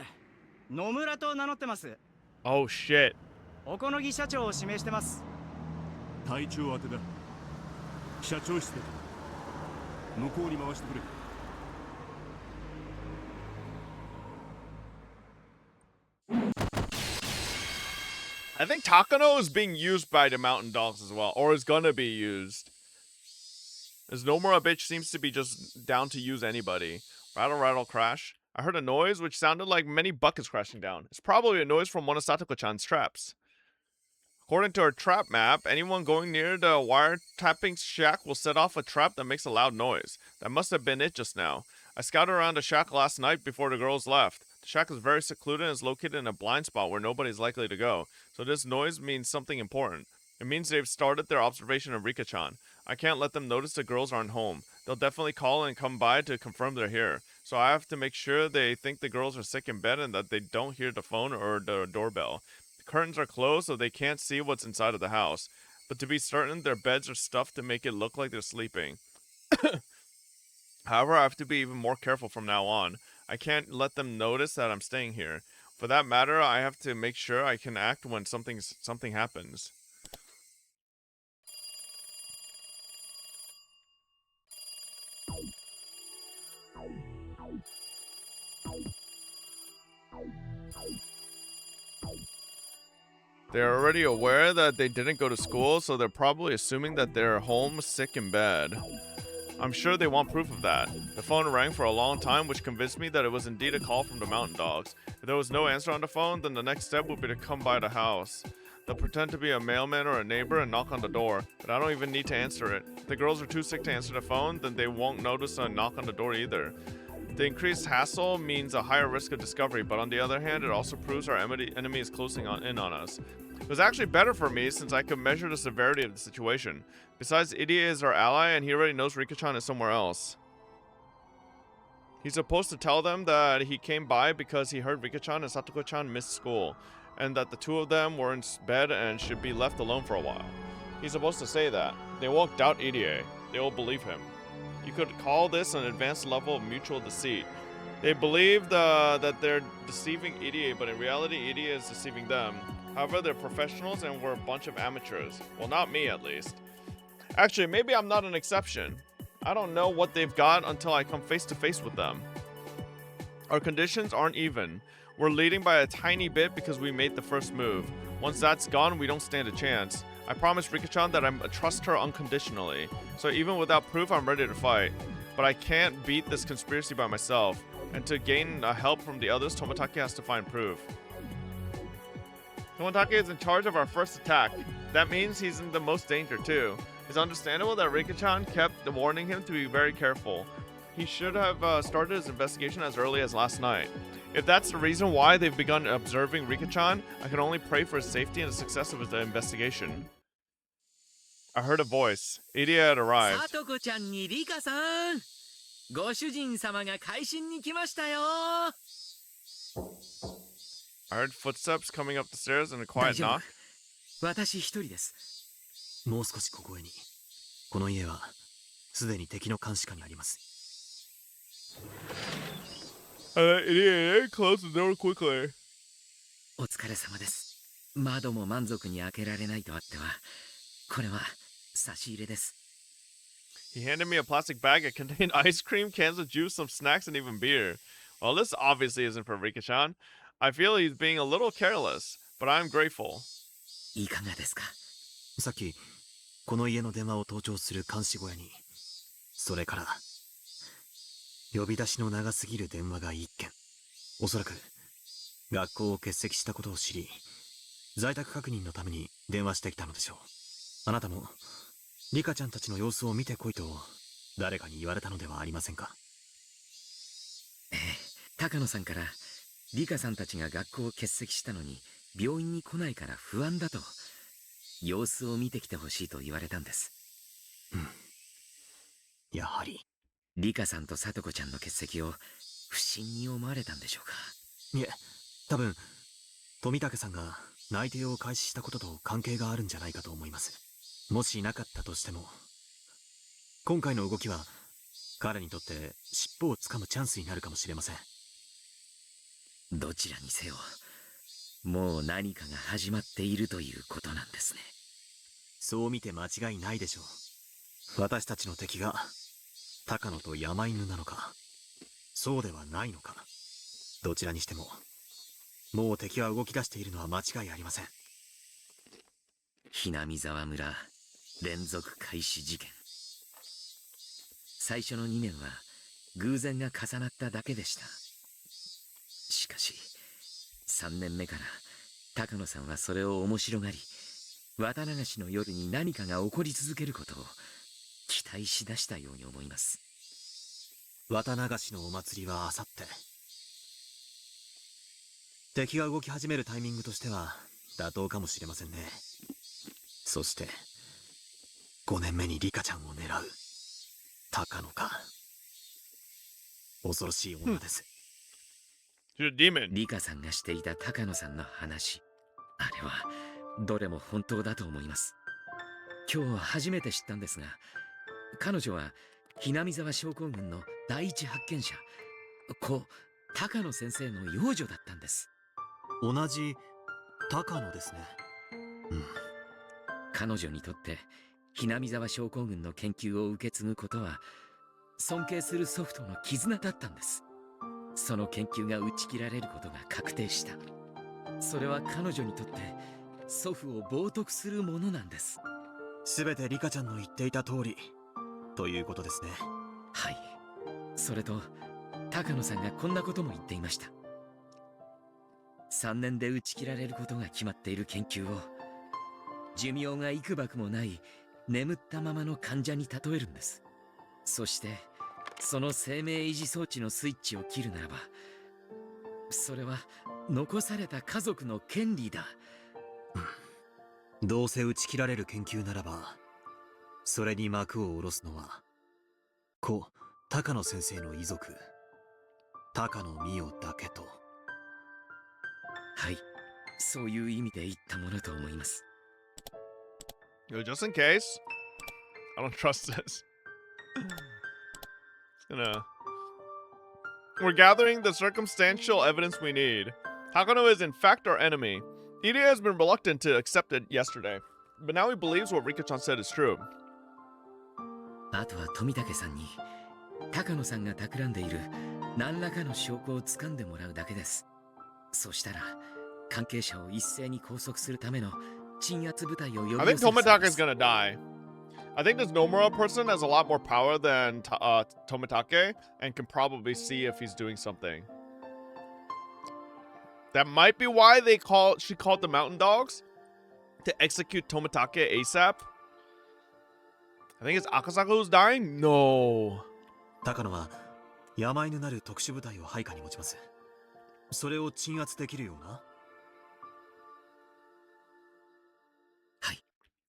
野村と名乗ってます。Oh shit. おこのぎ社長を指名してます。隊長宛てだ。社長室で。向こうに回してくれ。I think Takano is being used by the Mountain Dogs as well, or is gonna be used. As Nomura bitch seems to be just down to use anybody. Rattle, rattle, crash. I heard a noise which sounded like many buckets crashing down. It's probably a noise from one of Satoko-chan's traps. According to our trap map, anyone going near the wiretapping shack will set off a trap that makes a loud noise. That must have been it just now. I scouted around the shack last night before the girls left. The shack is very secluded and is located in a blind spot where nobody is likely to go. So this noise means something important. It means they've started their observation of Rika-chan. I can't let them notice the girls aren't home. They'll definitely call and come by to confirm they're here. So I have to make sure they think the girls are sick in bed and that they don't hear the phone or the doorbell. The curtains are closed so they can't see what's inside of the house. But to be certain, their beds are stuffed to make it look like they're sleeping. However, I have to be even more careful from now on. I can't let them notice that I'm staying here. For that matter, I have to make sure I can act when something happens. They're already aware that they didn't go to school, so they're probably assuming that they're home, sick in bed. I'm sure they want proof of that. The phone rang for a long time, which convinced me that it was indeed a call from the mountain dogs. If there was no answer on the phone, then the next step would be to come by the house. They'll pretend to be a mailman or a neighbor and knock on the door, but I don't even need to answer it. If the girls are too sick to answer the phone, then they won't notice a knock on the door either. The increased hassle means a higher risk of discovery, but on the other hand, it also proves our enemy is closing in on us. It was actually better for me since I could measure the severity of the situation. Besides, Idia is our ally and he already knows Rika-chan is somewhere else. He's supposed to tell them that he came by because he heard Rika-chan and Satoko-chan missed school, and that the two of them were in bed and should be left alone for a while. He's supposed to say that. They won't doubt Idia. They will believe him. You could call this an advanced level of mutual deceit. They believe that they're deceiving Idia, but in reality, Idia is deceiving them. However, they're professionals and we're a bunch of amateurs. Well, not me, at least. Actually, maybe I'm not an exception. I don't know what they've got until I come face to face with them. Our conditions aren't even. We're leading by a tiny bit because we made the first move. Once that's gone, we don't stand a chance. I promised Rika-chan that I trust her unconditionally. So even without proof, I'm ready to fight. But I can't beat this conspiracy by myself. And to gain help from the others, Toмотaki has to find proof. Toмотaki is in charge of our first attack. That means he's in the most danger too. It's understandable that Rika-chan kept warning him to be very careful. He should have started his investigation as early as last night. If that's the reason why they've begun observing Rika-chan, I can only pray for his safety and the success of his investigation. I heard a voice. Idia had arrived. Satoko-chan ni Rika-san! ご主人様が会心に来ましたよ! I heard footsteps coming up the stairs and a quiet knock. 私一人です。もう少しここへに。この家はすでに敵の監視下にあります。Idia, close the door quickly. お疲れ様です。窓も満足に開けられないとあっては、これは差し入れです。 He handed me a plastic bag. It contained ice cream, cans of juice, some snacks, and even beer. Well, this obviously isn't for Rika-chan. I feel he's being a little careless, but I'm grateful. いかがですか？さっきこの家の電話を盗聴する監視小屋に、それから呼び出しの長すぎる電話が1件。おそらく学校を欠席したことを知り、在宅確認のために電話してきたのでしょう。あなたもリカちゃんたちの様子を見てこいと誰かに言われたのではありませんか？ええ、高野さんからリカさんたちが学校を欠席したのに病院に来ないから不安だと様子を見てきてほしいと言われたんです。うん。やはりリカさんとサトコちゃんの欠席を不審に思われたんでしょうか？いえ、多分富武さんが内定を開始したことと関係があるんじゃないかと思います。もしなかったとしても、今回の動きは彼にとって尻尾をつかむチャンスになるかもしれません。どちらにせよ、もう何かが始まっているということなんですね。そう見て間違いないでしょう。私たちの敵が高野と山犬なのか、そうではないのか。どちらにしても、もう敵は動き出しているのは間違いありません。ひなみ沢村連続開始事件。最初の2年は偶然が重なっただけでした。しかし3年目から高野さんはそれを面白がり、綿流しの夜に何かが起こり続けることを期待しだしたように思います。綿流しのお祭りはあさって。敵が動き始めるタイミングとしては妥当かもしれませんね。そして5年目にリカちゃんを狙う高野か。恐ろしい女です。She's a demon. リカさんがしていた高野さんの話、あれはどれも本当だと思います。今日初めて知ったんですが、彼女はひなみ沢症候群の第一発見者、高野先生の養女だったんです。同じ高野ですね。彼女にとってひなみ沢症候群の研究を受け継ぐことは尊敬する祖父との絆だったんです。その研究が打ち切られることが確定した。それは彼女にとって祖父を冒涜するものなんです。すべてリカちゃんの言っていた通りということですね。はい。それと高野さんがこんなことも言っていました。3年で打ち切られることが決まっている研究を寿命が幾ばくもない眠ったままの患者に例えるんです。そしてその生命維持装置のスイッチを切るならば、それは残された家族の権利だ。どうせ打ち切られる研究ならば、それに幕を下ろすのは高野先生の遺族高野美代だけと。はい、そういう意味で言ったものと思います。Yo, just in case, I don't trust this. We're gathering the circumstantial evidence we need. Takano is in fact our enemy. Irie has been reluctant to accept it yesterday, but now he believes what Rika-chan said is true. あとは富武さんに高野さんが企んでいる何らかの証拠を掴んでもらうだけです。そしたら関係者を一斉に拘束するための鎮圧部隊を呼び寄せる。 I think Tomitake is gonna die. I think this Nomura person has a lot more power than Tomitake and can probably see if he's doing something. That might be why she called the Mountain Dogs to execute Tomitake ASAP. I think it's Akasaka who's dying? No. 高野は山犬なる特殊部隊を配下に持ちます。それを鎮圧できるような。はい、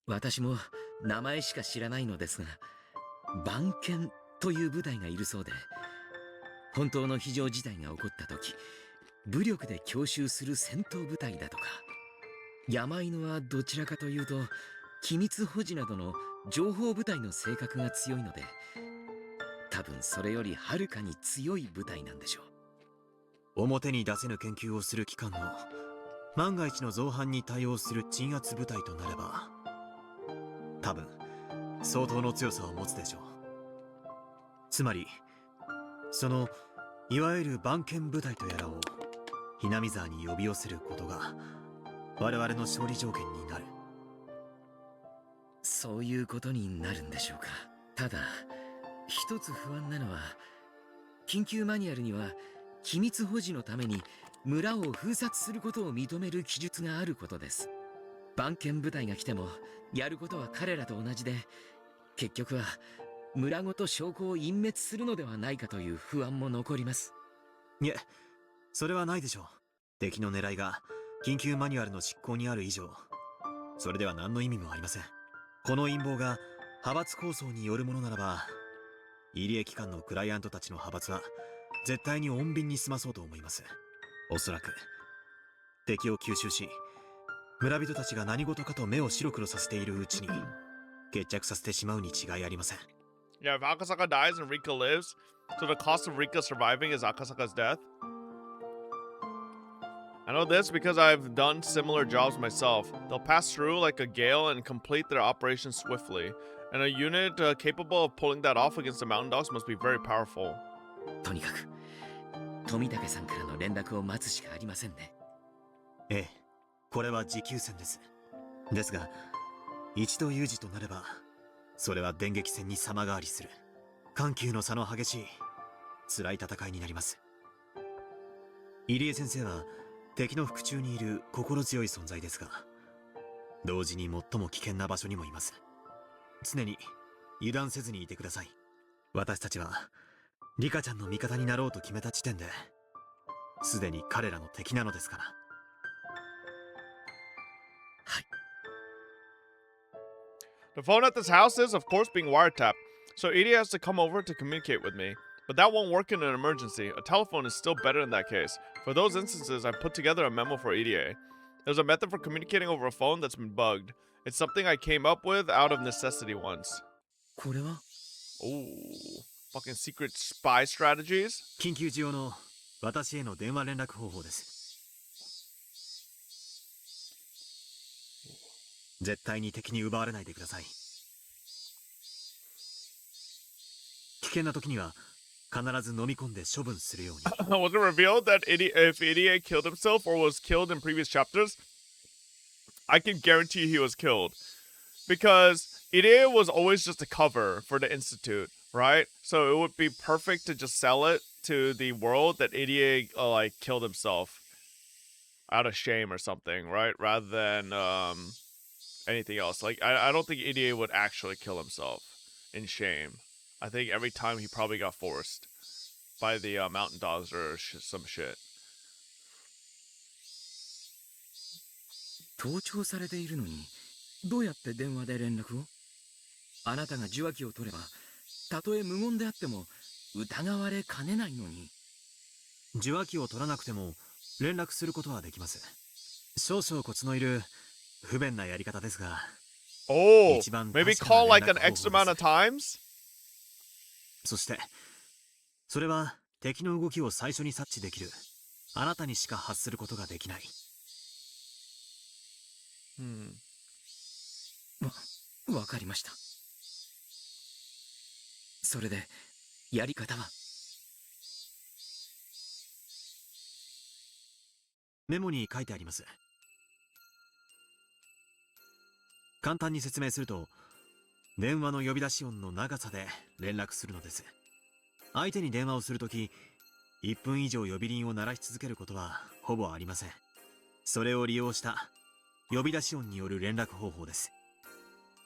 私も名前しか知らないのですが、番犬という部隊がいるそうで、本当の非常事態が起こった時、武力で強襲する戦闘部隊だとか。山犬はどちらかというと機密保持などの情報部隊の性格が強いので、多分それよりはるかに強い部隊なんでしょう。表に出せぬ研究をする機関の万が一の造反に対応する鎮圧部隊となれば、多分相当の強さを持つでしょう。つまりそのいわゆる番犬部隊とやらをひなみ沢に呼び寄せることが我々の勝利条件になる。そういうことになるんでしょうか。ただ一つ不安なのは、緊急マニュアルには機密保持のために村を封殺することを認める記述があることです。番犬部隊が来てもやることは彼らと同じで、結局は村ごと証拠を隠滅するのではないかという不安も残ります。いえ、それはないでしょう。敵の狙いが緊急マニュアルの執行にある以上、それでは何の意味もありません。この陰謀が派閥抗争によるものならば、入江機関のクライアントたちの派閥は絶対に穏便に済まそうと思います。おそらく敵を吸収し、村人たちが何事かと目を白黒させているうちに決着させてしまうに違いありません。Yeah, if Akasaka dies and Rika lives, so the cost of Rika surviving is Akasaka's death. I know this because I've done similar jobs myself. They'll pass through like a gale and complete their operation swiftly. And a unit capable of pulling that off against the Mountain Dogs must be very powerful. とにかく富武さんからの連絡を待つしかありませんね。ええ、これは持久戦です。ですが一度有事となれば、それは電撃戦に様変わりする。緩急の差の激しい辛い戦いになります。入江先生は敵の腹中にいる心強い存在ですが、同時に最も危険な場所にもいます。常に油断せずにいてください。私たちはリカちゃんの味方になろうと決めた時点ですでに彼らの敵なのですから。はい。 The phone at this house is, of course, being wiretapped, so Edie has to come over to communicate with me. But that won't work in an emergency. A telephone is still better in that case. For those instances, I put together a memo for EDA. There's a method for communicating over a phone that's been bugged. It's something I came up with out of necessity once. これは Ooh, fucking secret spy strategies? 緊急時用の私への電話連絡方法です。絶対に敵に奪われないでください。危険な時には必ず飲み込んで処分するように。Was it revealed that if EDA killed himself or was killed in previous chapters? I can guarantee he was killed. Because EDA was always just a cover for the Institute, right? So it would be perfect to just sell it to the world that EDA like killed himself out of shame or something, right? Rather than anything else. Like I don't think EDA would actually kill himself in shame. I think every time he probably got forced by the mountain dogs or some shit. 盗聴されているのにどうやって電話で連絡を？あなたが受話器を取ればたとえ無言であっても疑われかねないのに。受話器を取らなくても連絡することはできます。少々コツのいる不便なやり方ですが。Oh, maybe call like an X amount of times? そしてそれは敵の動きを最初に察知できるあなたにしか発することができない。わかりました。それでやり方は？メモに書いてあります。簡単に説明すると、電話の呼び出し音の長さで連絡するのです。相手に電話をするとき、1分以上呼び鈴を鳴らし続けることはほぼありません。それを利用した呼び出し音による連絡方法です。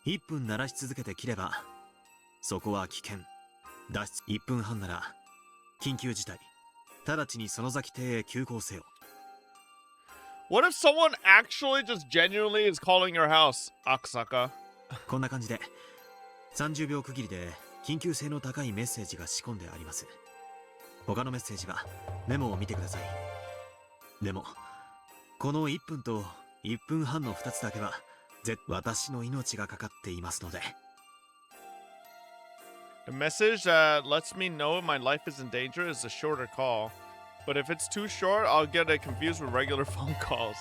1分鳴らし続けて切れば、そこは危険。脱出1分半なら緊急事態。直ちにその先邸へ急行せよ。What if someone actually just genuinely is calling your house, Akusaka? こんな感じで30秒区切りで緊急性の高いメッセージが仕込んであります。他のメッセージはメモを見てください。でもこの1分と1分半の2つだけは私の命がかかっていますので。 The message that lets me know my life is in danger is a shorter call. But if it's too short, I'll get it confused with regular phone calls.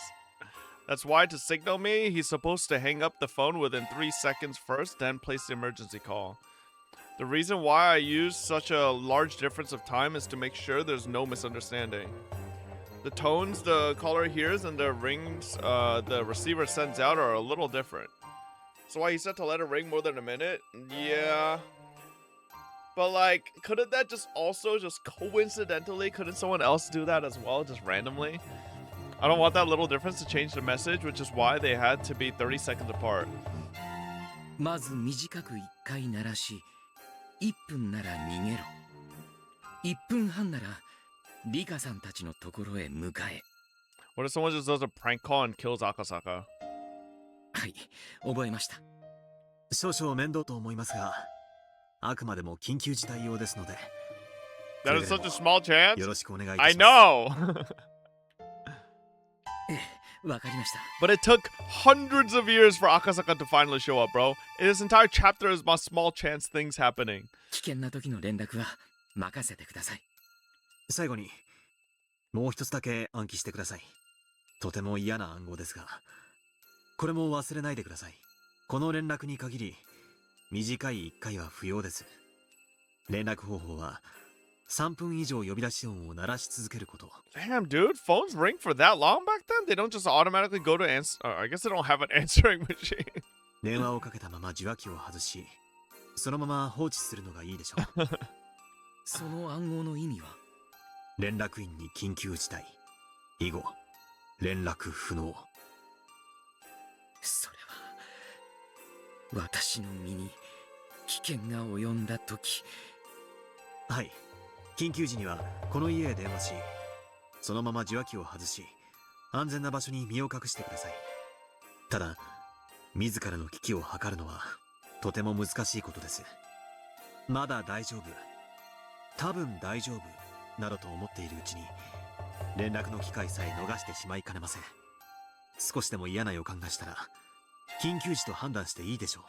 That's why to signal me, he's supposed to hang up the phone within 3 seconds first, then place the emergency call. The reason why I use such a large difference of time is to make sure there's no misunderstanding. The tones the caller hears and the rings the receiver sends out are a little different. So why he said to let it ring more than a minute? Yeah. But like, couldn't that just also just coincidentally, couldn't someone else do that as well, just randomly? I don't want that little difference to change the message, which is why they had to be 30 seconds apart. まず短く1回鳴らし、1分なら逃げろ。1分半ならリカさんたちのところへ向かえ。What if someone just does a prank call and kills Akasaka? はい、覚えました。少々面倒と思いますが、あくまでも緊急事態用ですので。That is such a small chance? よろしくお願いいたします。I know! わかりました。But it took hundreds of years for Akasaka to finally show up, bro. This entire chapter is about small chance things happening. 危険な時の連絡は任せてください。最後に、もう一つだけ暗記してください。とても嫌な暗号ですが、これも忘れないでください。この連絡に限り、短い1回は不要です。連絡方法は、3分以上呼び出し音を鳴らし続けること。Damn, dude, phones ring for that long back then? They don't just automatically go to answer. I guess they don't have an answering machine. 電話をかけたまま受話器を外し、そのまま放置するのがいいでしょう。その暗号の意味は？連絡員に緊急事態。以後、連絡不能。それは。私の身に危険が及んだ時。はい。緊急時にはこの家へ電話し、そのまま受話器を外し、安全な場所に身を隠してください。ただ、自らの危機を図るのはとても難しいことです。まだ大丈夫、多分大丈夫などと思っているうちに連絡の機会さえ逃してしまいかねません。少しでも嫌な予感がしたら緊急時と判断していいでしょう。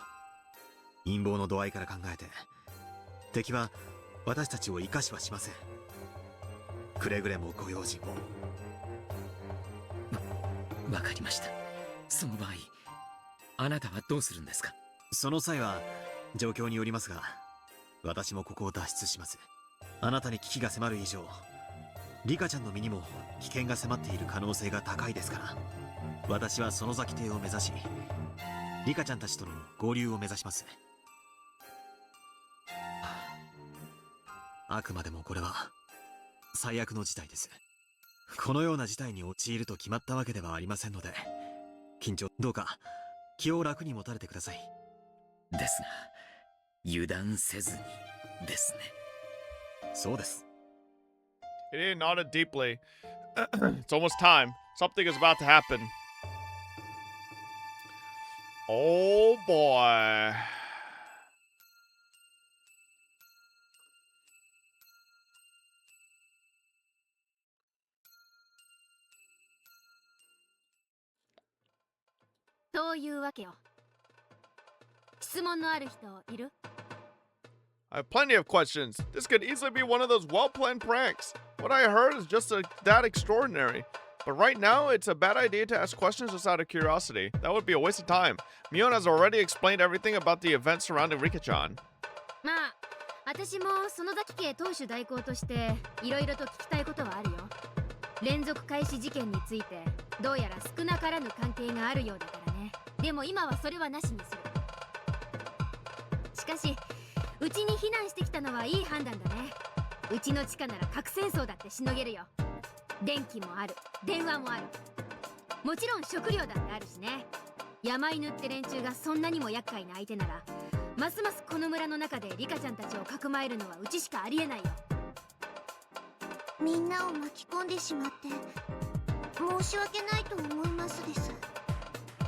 陰謀の度合いから考えて敵は私たちを生かしはしません。くれぐれもご用心を。わかりました。その場合あなたはどうするんですか？その際は状況によりますが、私もここを脱出します。あなたに危機が迫る以上、リカちゃんの身にも危険が迫っている可能性が高いですから、私はその崎邸を目指し、リカちゃんたちとの合流を目指します。あくまでもこれは最悪の事態です。このような事態に陥ると決まったわけではありませんので、緊張、どうか気を楽に持たれてください。ですが、油断せずにですね。そうです。He nodded deeply. It's almost time. Something is about to happen. Oh boy. I have plenty of questions. This could easily be one of those well-planned pranks. What I heard is just that extraordinary. But right now, it's a bad idea to ask questions just out of curiosity. That would be a waste of time. Mion has already explained everything about the events surrounding Rika-chan. まあ、私も園崎家当主代行としていろいろと聞きたいことはあるよ。連続開始事件についてどうやら少なからぬ関係があるようだからね。でも今はそれはなしにする。しかし、うちに避難してきたのはいい判断だね。うちの地下なら核戦争だってしのげるよ。電気もある、電話もある。もちろん食料だってあるしね。山犬って連中がそんなにも厄介な相手なら、ますますこの村の中でリカちゃんたちをかくまえるのはうちしかありえないよ。みんなを巻き込んでしまって申し訳ないと思いますです。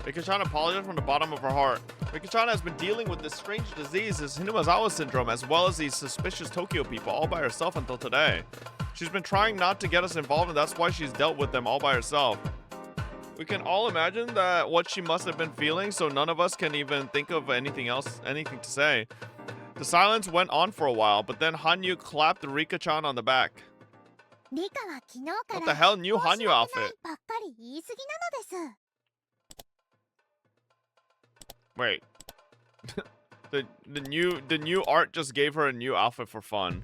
Rika-chan apologized from the bottom of her heart. Rika-chan has been dealing with this strange disease, this Hinumazawa syndrome, as well as these suspicious Tokyo people all by herself until today. She's been trying not to get us involved, and that's why she's dealt with them all by herself. We can all imagine that what she must have been feeling, so none of us can even think of anything else, anything to say. The silence went on for a while, but then Hanyu clapped Rika-chan on the back. What the hell, new Hanyu outfit? Wait. the new art just gave her a new outfit for fun.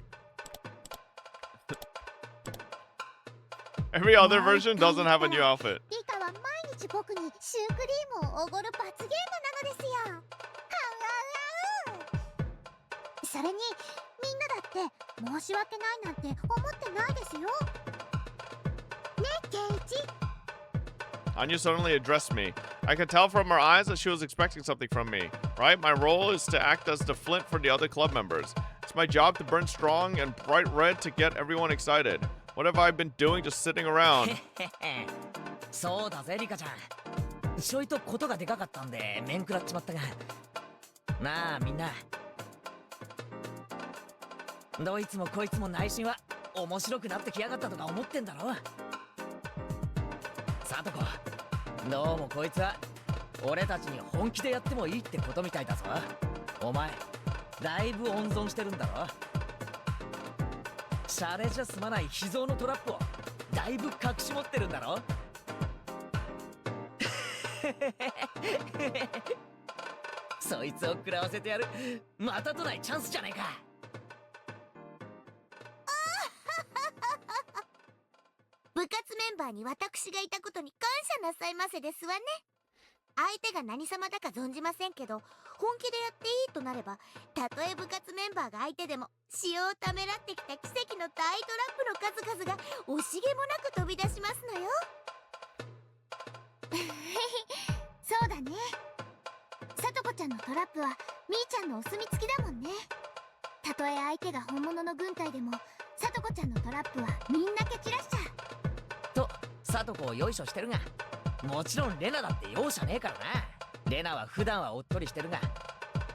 Every other version doesn't have a new outfit. 僕にシュークリームをおごる罰ゲームなのですよ。それにみんなだって申し訳ないなんて思ってないですよ。ね、ケイイチ。Anya suddenly addressed me. I could tell from her eyes that she was expecting something from me, right? My role is to act as the flint for the other club members. It's my job to burn strong and bright red to get everyone excited. What have I been doing just sitting around? そうだぜリカちゃん。ちょいとことがでかかったんで面食らっちまったが。なあみんな。どいつもこいつも内心は面白くなってきやがったとか思ってんだろ。さとこ、どうもこいつは俺たちに本気でやってもいいってことみたいだぞ。お前だいぶ温存してるんだろ。シャレじゃ済まない秘蔵のトラップをだいぶ隠し持ってるんだろ。そいつを食らわせてやる。またとないチャンスじゃねえか。部活メンバーに私がいたことに感謝なさいませですわね。相手が何様だか存じませんけど、本気でやっていいとなれば、たとえ部活メンバーが相手でも塩をためらってきた奇跡の大トラップの数々が惜しげもなく飛び出しますのよ。そうだね。さとこちゃんのトラップはみーちゃんのお墨付きだもんね。たとえ相手が本物の軍隊でもさとこちゃんのトラップはみんな蹴散らしちゃう。とさとこをよいしょしてるが、もちろんレナだって容赦ねえからな。レナは普段はおっとりしてるが、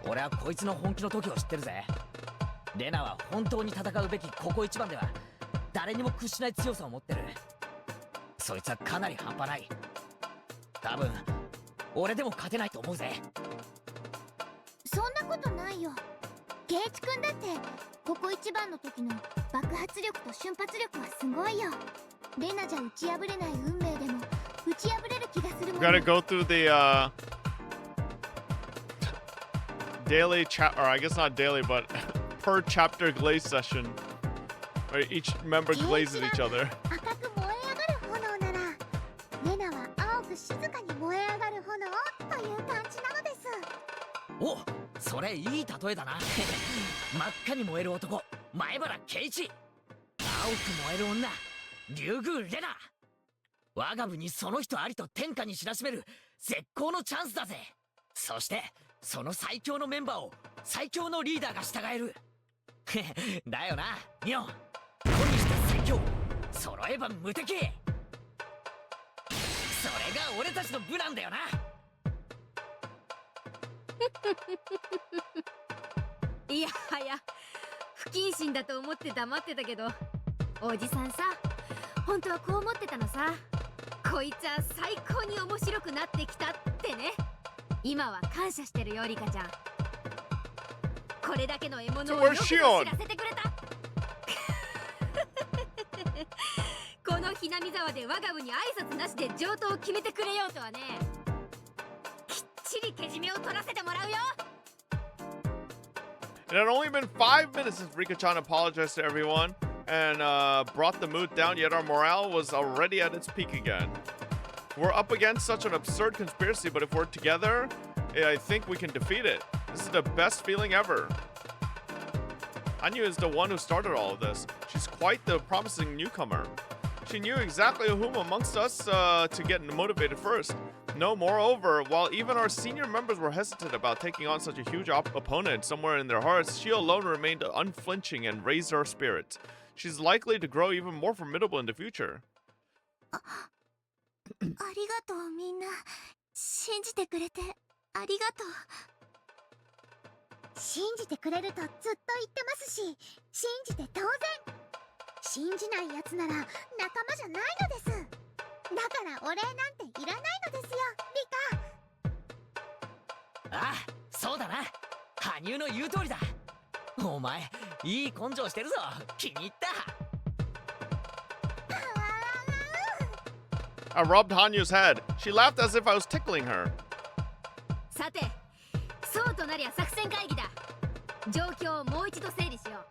俺はこいつの本気の時を知ってるぜ。レナは本当に戦うべきここ一番では誰にも屈しない強さを持ってる。そいつはかなり半端ない。多分俺でも勝てないと思うぜ。そんなことないよ。ケイチ君だってここ一番の時の爆発力と瞬発力はすごいよ。レナじゃ打ち破れない運命でも打ち破れる気がするもん。 Gotta go through the daily chat, or I guess not daily, but per chapter glaze session, where each member glazes each other. 赤く燃え上がる炎ならレナは青く静かに燃え上がる炎という感じなのです。お、それいい例えだな。真っ赤に燃える男、前原圭一。青く燃える女、竜宮レナ。我が部にその人ありと天下に知らしめる絶好のチャンスだぜ。そしてその最強のメンバーを最強のリーダーが従える。だよな、ミオン。子にして最強、揃えば無敵。それが俺たちの部なんだよな。いやはや不謹慎だと思って黙ってたけど、おじさんさ、本当はこう思ってたのさ。こいつは最高に面白くなってきたってね。今は感謝してるよ、リカちゃん。これだけの獲物をよくぞ知らせてくれた。このひなみ沢で我が部に挨拶なしで上等を決めてくれようとはね。きっちりけじめを取らせてもらうよ。 It had only been 5 minutes since Rika-chan apologized to everyone and brought the mood down, yet our morale was already at its peak again. We're up against such an absurd conspiracy, but if we're together, I think we can defeat it. This is the best feeling ever. Anya is the one who started all of this. She's quite the promising newcomer. She knew exactly whom amongst us to get motivated first. No, moreover, while even our senior members were hesitant about taking on such a huge opponent, somewhere in their hearts, she alone remained unflinching and raised our spirits. She's likely to grow even more formidable in the future. ありがとうみんな。信じてくれてありがとう。信じてくれるとずっと言ってますし、信じて当然。信じないやつなら仲間じゃないのです。だからお礼なんていらないのですよ、リカ。ああ、そうだな。羽生の言う通りだ。お前いい根性してるぞ。気に入った。I rubbed Hanyu's head. She laughed as if I was tickling her. さて、そうとなりゃ作戦会議だ。状況をもう一度整理しよ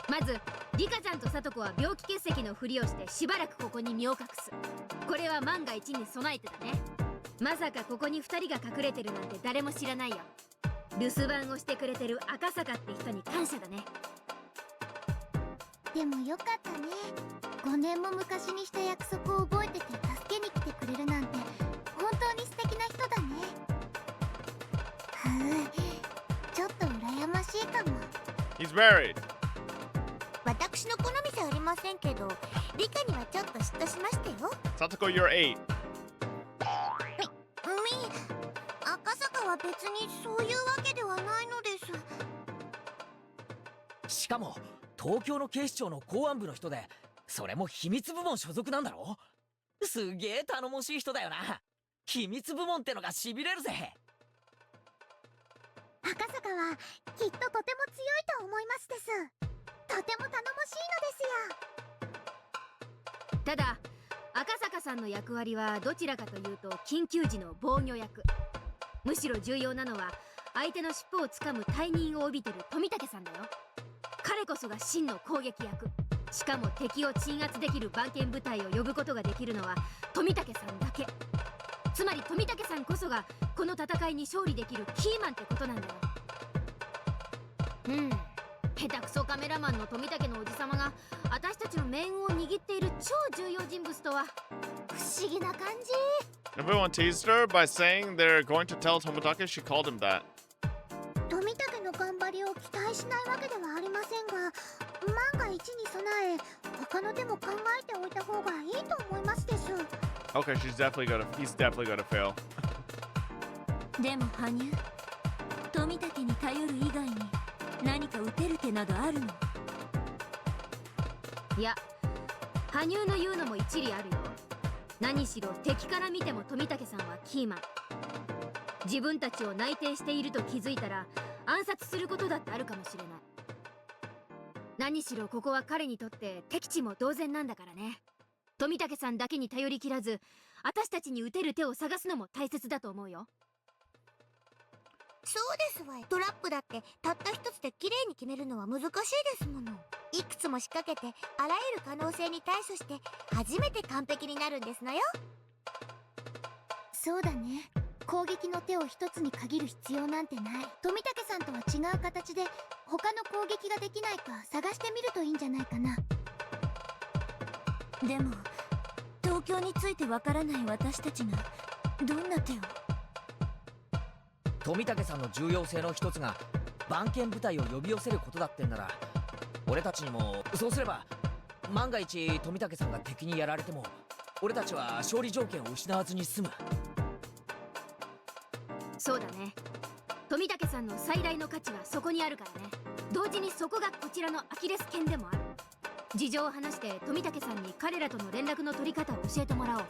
う。まずリカちゃんとサトコは病気結石のふりをしてしばらくここに身を隠す。これは万が一に備えてだね。まさかここに2人が隠れてるなんて誰も知らないよ。留守番をしてくれてる赤坂って人に感謝だね。でもよかったね。5年も昔にした約束を覚えてて助けに来てくれるなんて本当に素敵な人だね。ちょっと羨ましいかも。 He's married. 私の好みじゃありませんけど、リカにはちょっと嫉妬しましたよ。 Satoko, you're 8. 赤坂は別にそういうわけではないのです。しかも東京の警視庁の公安部の人で、それも秘密部門所属なんだろ。すげえ頼もしい人だよな。秘密部門ってのがしびれるぜ。赤坂はきっととても強いと思いますです。とても頼もしいのですよ。ただ赤坂さんの役割はどちらかというと緊急時の防御役。むしろ重要なのは相手の尻尾をつかむ大任を帯びてる富武さんだよ。彼こそが真の攻撃役。しかも敵を鎮圧できる番犬部隊を呼ぶことができるのは富武さんだけ。つまり富武さんこそがこの戦いに勝利できるキーマンってことなんだよ。下手くそカメラマンの富武のおじさまが私たちの命運を握っている超重要人物とは不思議な感じ。Everyone teased her by saying they're going to tell Tomitake she called him that. 富武の頑張りを期待しないわけではありませんが、万が一に備え他の手も考えておいた方がいいと思いますです。 Okay, he's definitely gonna fail. でも羽生、富武に頼る以外に何か打てる手などあるの？いや、羽生の言うのも一理あるよ。何しろ敵から見ても富武さんはキーマン。自分たちを内定していると気づいたら暗殺することだってあるかもしれない。何しろここは彼にとって敵地も同然なんだからね。富武さんだけに頼りきらず、私たちに打てる手を探すのも大切だと思うよ。そうですわ。トラップだってたった一つで綺麗に決めるのは難しいですもの。いくつも仕掛けてあらゆる可能性に対処して初めて完璧になるんですのよ。そうだね。攻撃の手を一つに限る必要なんてない。富武さんとは違う形で他の攻撃ができないか探してみるといいんじゃないかな。でも東京についてわからない私たちがどんな手を。富武さんの重要性の一つが番犬部隊を呼び寄せることだってんなら、俺たちにもそうすれば万が一富武さんが敵にやられても俺たちは勝利条件を失わずに済む。そうだね。富武さんの最大の価値はそこにあるからね。同時にそこがこちらのアキレス腱でもある。事情を話して富武さんに彼らとの連絡の取り方を教えてもらおう。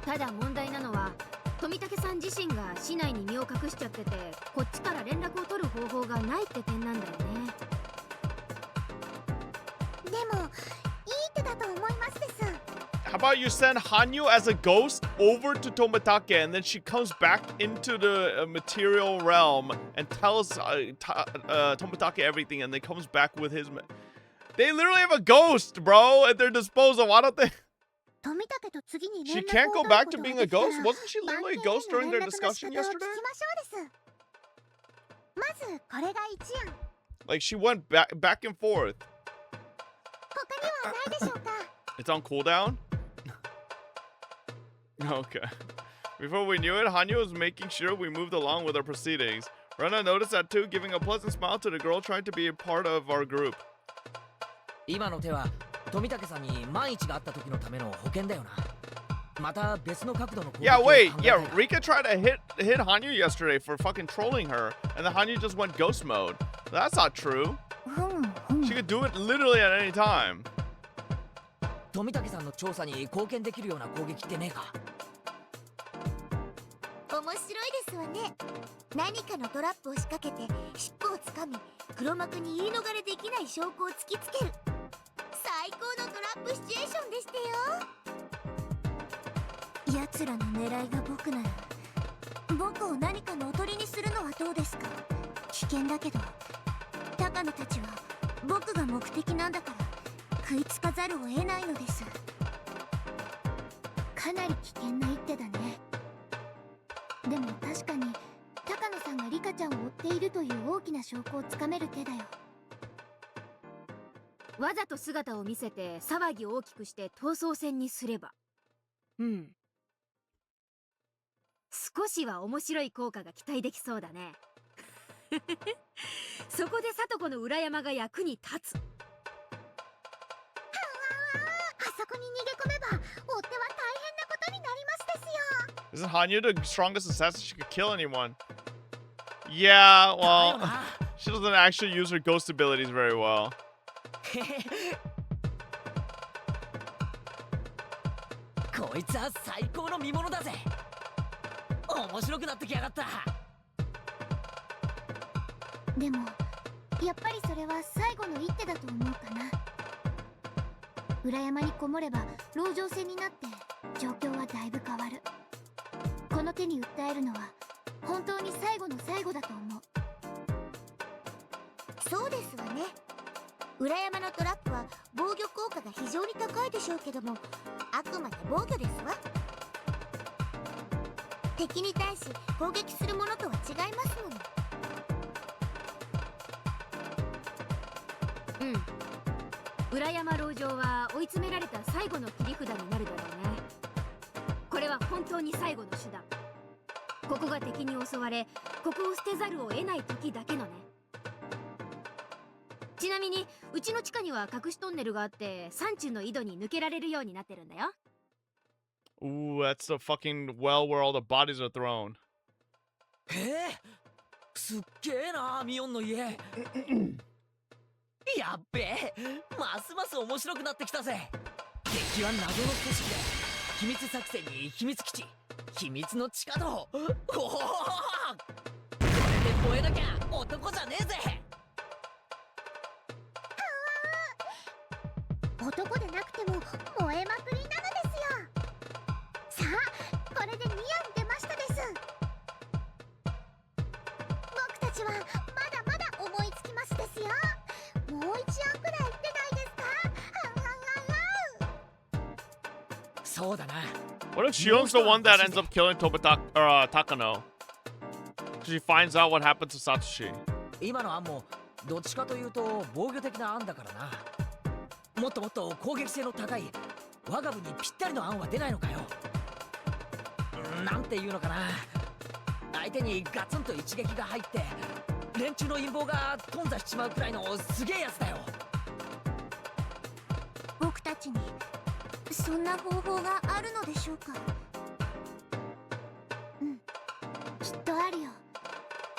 ただ問題なのは富武さん自身が市内に身を隠しちゃってて、こっちから連絡を取る方法がないって点なんだよね。でもいい手だと思いますです。 How about you send Hanyu as a ghost over to Tomitake, and then she comes back into the material realm and tells Tomitake everything, and then comes back with his. They literally have a ghost, bro, at their disposal. Why don't they? 富武と次に She 連絡 can't を go 取る back こ to とが being で a きたら ghost? Wasn't she literally a ghost during their discussion 番犬への連絡の仕方を聞 yesterday? きましょうです。まずこれが1案。 Like she went back and forth. 他にはないでしょうか。 It's on cooldown? Okay. Before we knew it, Hanyu was making sure we moved along with our proceedings. Rena noticed that too, giving a pleasant smile to the girl trying to be a part of our group. 今の手は富武さんに万一があった時のための保険だよな。また別の角度の攻撃 Yeah, を考 wait. えたい Yeah, が Rika tried to hit Hanyu yesterday for fucking trolling her, and then Hanyu just went ghost mode. That's not true. She could do it literally at any time. 富武さんの調査に貢献できるような攻撃ってねえか？面白いですわね。何かのトラップを仕掛けて尻尾をつかみ、黒幕に言い逃れできない証拠を突きつける。最高のトラップシチュエーションでしたよ。奴らの狙いが僕なら、僕を何かのおとりにするのはどうですか。危険だけど高野たちは僕が目的なんだから食いつかざるを得ないのです。かなり危険な一手だね。でも確かに高野さんがリカちゃんを追っているという大きな証拠をつかめる手だよ。わざと姿を見せて騒ぎを大きくして逃走戦にすれば、少しは面白い効果が期待できそうだね。そこで聡子の裏山が役に立つ。あそこに逃げ込めば追っ手は大変なことになりますですよ。 Isn't Hanyu the strongest assassin? She could kill anyone. Yeah, well, she doesn't actually use her ghost abilities very well. こいつは最高の見物だぜ。面白くなってきやがった。でもやっぱりそれは最後の一手だと思うかな。裏山にこもれば籠城戦になって状況はだいぶ変わる。この手に訴えるのは本当に最後の最後だと思う。そうですわね。裏山のトラップは防御効果が非常に高いでしょうけども、あくまで防御ですわ。敵に対し攻撃するものとは違いますもの。裏山籠城は追い詰められた最後の切り札になるだろうね。これは本当に最後の手段。ここが敵に襲われ、ここを捨てざるを得ない時だけのね。ちなみにうちの地下には隠しトンネルがあって、山中の井戸に抜けられるようになってるんだよ。 Ooh, that's the fucking well where all the bodies are thrown. へえ、すっげえなミオンの家。やっべえ、ますます面白くなってきたぜ。敵は謎の組織で、秘密作戦に秘密基地、秘密の地下道。おお、これで燃えなきゃ男じゃねえぜ。男でなくても燃えまくりなのですよ。さあ、これで2案出ましたです。僕たちはまだまだ思いつきますですよ。もう1案くらい出ないですか？そうだな。 What if Shion's the one that ends up killing Takano? She finds out what happened to Satoshi. 今の案もどっちかというと防御的な案だからな。もっともっと攻撃性の高い我が部にぴったりの案は出ないのかよ。なんていうのかな、相手にガツンと一撃が入って連中の陰謀が頓挫しちまうくらいのすげえやつだよ。僕たちにそんな方法があるのでしょうか？うん、きっとあるよ。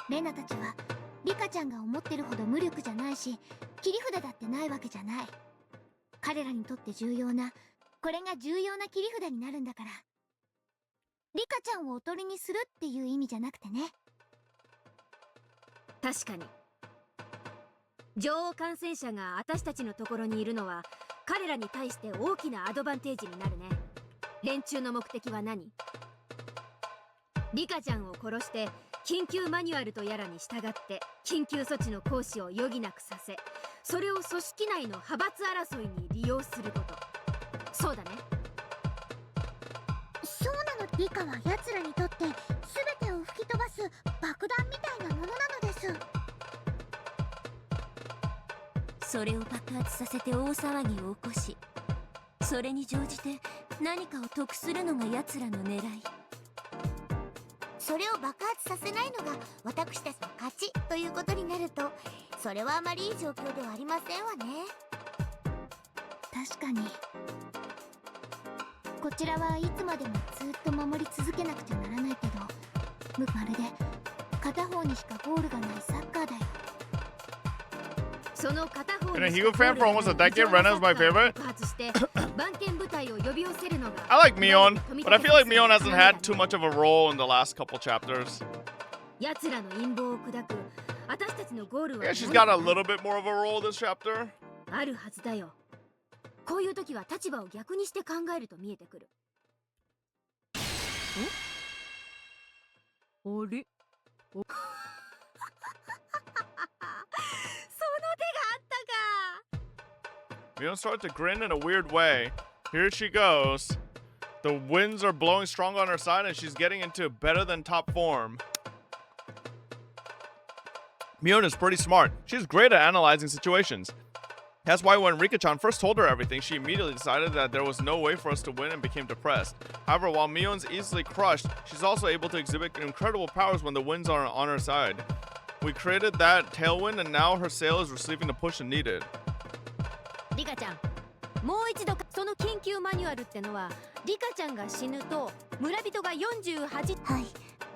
レナたちはリカちゃんが思ってるほど無力じゃないし、切り札だってないわけじゃない。彼らにとって重要な、これが重要な切り札になるんだから。リカちゃんをおとりにするっていう意味じゃなくてね。確かに女王感染者が私たちのところにいるのは彼らに対して大きなアドバンテージになるね。連中の目的は何？リカちゃんを殺して緊急マニュアルとやらに従って緊急措置の行使を余儀なくさせ、それを組織内の派閥争いに利用すること。そうだね。そうなの。リカは奴らにとって全てを吹き飛ばす爆弾みたいなものなのです。それを爆発させて大騒ぎを起こし、それに乗じて何かを得するのが奴らの狙い。それを爆発させないのが私たちの勝ちということになると、それはあまりいい状況ではありませんわね。確かにこちらはいつまでもずっと守り続けなくちゃならないけど、まるで片方にしかゴールがないサッカーだよ。その片方 Been a Higo fan for almost a decade. Rena's my favorite. I like Mion, but I feel like Mion hasn't had too much of a role in the last couple chapters. Yeah, she's got a little bit more of a role this chapter. あるはずだよ。こういう時は立場を逆にして考えると見えてくる。あれ？その手があったか。 Mion starts to grin in a weird way. Here she goes. The winds are blowing strong on her side and she's getting into better than top form. Mion is pretty smart. She's great at analyzing situations. That's why when Rika-chan first told her everything, she immediately decided that there was no way for us to win and became depressed. However, while Mion's easily crushed, she's also able to exhibit incredible powers when the winds are on her side. We created that tailwind and now her sail is receiving the push it needed. Rika-chan, もう一度その緊急マニュアルってのは、リカちゃんが死ぬと村人が48。はい、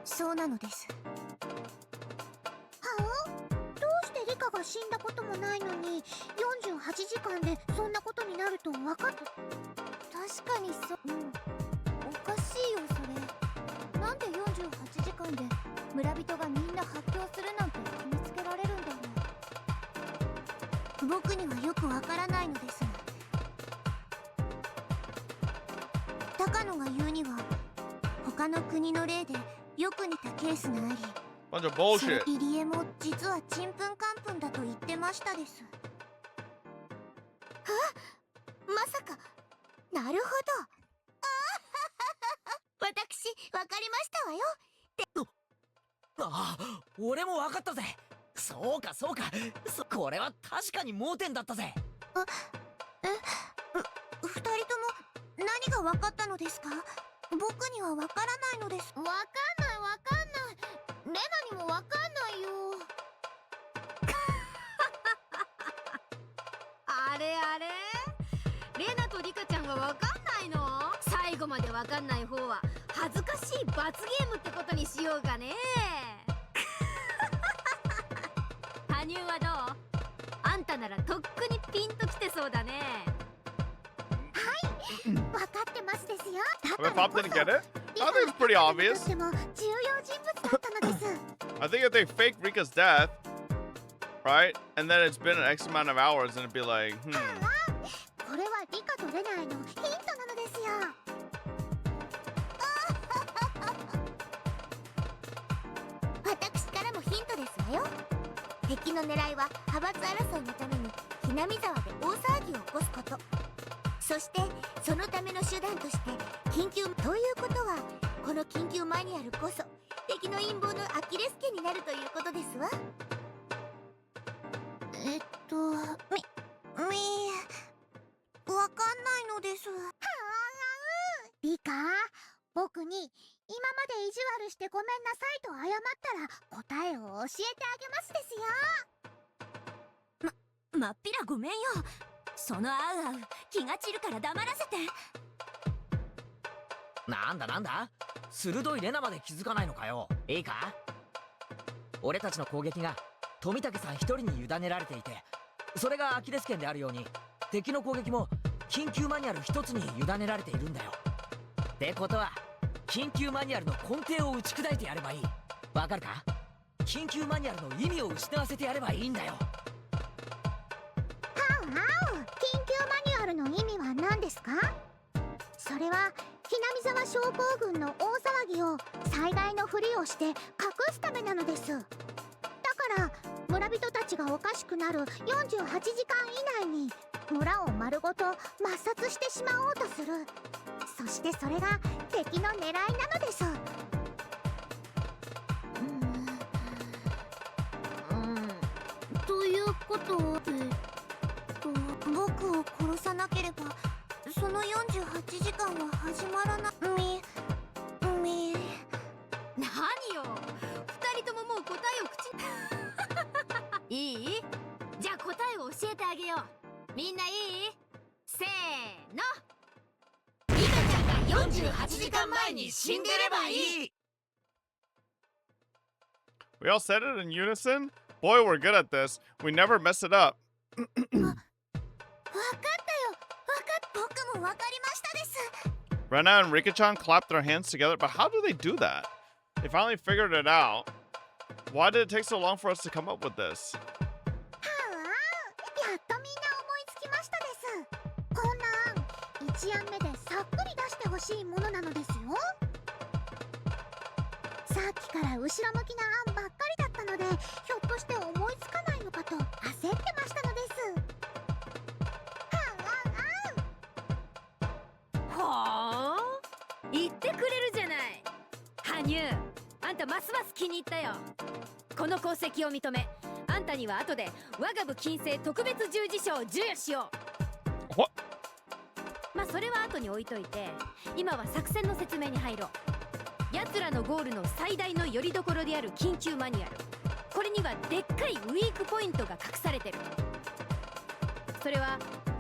そうなのです。はあ？どうしてリカが死んだこともないのに48時間でそんなことになると分かった。確かにおかしいよそれ。なんで48時間で村人がみんな発狂するなんて決めつけられるんだろう。僕にはよくわからないのです。高野が言うには他の国の例でよく似たケースがあり、 Bunch of bullshit. 入り江も実はちんぷんかんぷんだと言ってましたです。まさか。なるほど。私わかりましたわよ。ああ、俺もわかったぜ。そうかそうか、これは確かに盲点だったぜ。二人とも何がわかったのですか？僕にはわからないのです。わかんない。レナにもわかんないよ。あれレナとリカちゃんはわかんないの？最後までわかんない方は恥ずかしい罰ゲームってことにしようかね。羽生はどう？あんたならとっくにピンときてそうだね。わかってますですよ。 I mean, Pop didn't get it? I think it's pretty obvious. でも重要人物だったのです。 I think if they fake Rika's death, right? And then it's been an X amount of hours and it'd be like, これはリカとレナへのヒントなのですよ。私からもヒントですわよ。敵の狙いは派閥争いのためにひなみ沢で大騒ぎを起こすこと。そしてそのための手段として緊急ということは、この緊急マニュアルこそ敵の陰謀のアキレス腱になるということですわ。わかんないのです。リカ、僕に今まで意地悪してごめんなさいと謝ったら答えを教えてあげますですよ。まっぴらごめんよ。そのあう気が散るから黙らせて。なんだ鋭いレナまで気づかないのかよ。いいか、俺たちの攻撃が富武さん一人に委ねられていて、それがアキレス腱であるように敵の攻撃も緊急マニュアル一つに委ねられているんだよ。ってことは緊急マニュアルの根底を打ち砕いてやればいい。わかるか？緊急マニュアルの意味を失わせてやればいいんだよ。緊急マニュアルの意味は何ですか？それはひなみ沢症候群の大騒ぎを最大のふりをして隠すためなのです。だから村人たちがおかしくなる48時間以内に村を丸ごと抹殺してしまおうとする。そしてそれが敵の狙いなのです。ということで、僕を殺さなければその48時間は始まらな何よ、二人とももう答えを口にいい？じゃあ答えを教えてあげよう。みんないい？せーの。リカちゃんが48時間前に死んでればいい。 we all said it in unison? Boy, we're good at this. We never mess it up. わかったよ。僕もわかりましたです。 Rena and Rika-chan clapped their hands together, but how do they do that? They finally figured it out. Why did it take so long for us to come up with this? やっとみんな思いつきましたです。こんな案1案目でさっくり出してほしいものなのですよ。さっきから後ろ向きな案ばっかりだったので、ひょっとして思いつかないのかと焦ってましたのです。はあ、言ってくれるじゃない。羽生、あんたますます気に入ったよ。この功績を認め、あんたには後で我が部金星特別十字章を授与しよう。What? まあそれは後に置いといて、今は作戦の説明に入ろう。奴らのゴールの最大の拠り所である緊急マニュアル、これにはでっかいウィークポイントが隠されてる。それは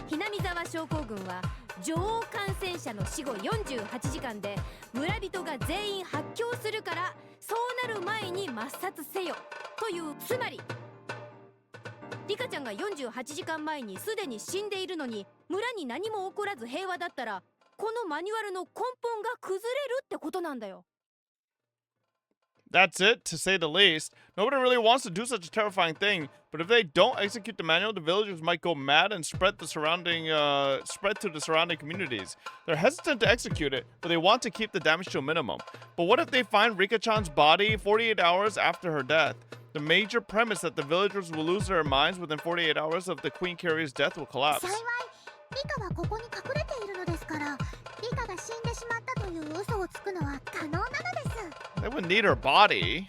ひなみ沢症候群は女王感染者の死後48時間で村人が全員発狂するから、そうなる前に抹殺せよという、つまりリカちゃんが48時間前にすでに死んでいるのに村に何も起こらず平和だったら、このマニュアルの根本が崩れるってことなんだよ。That's it, to say the least. Nobody really wants to do such a terrifying thing, but if they don't execute the manual, the villagers might go mad and spread to the surrounding communities. They're hesitant to execute it, but they want to keep the damage to a minimum. But what if they find Rika-chan's body 48 hours after her death? The major premise that the villagers will lose their minds within 48 hours of the Queen Carrier's death will collapse. 幸いリカはここに隠れているのですから、リカが死んでしまったという嘘をつくのは可能なのです。They would need her body.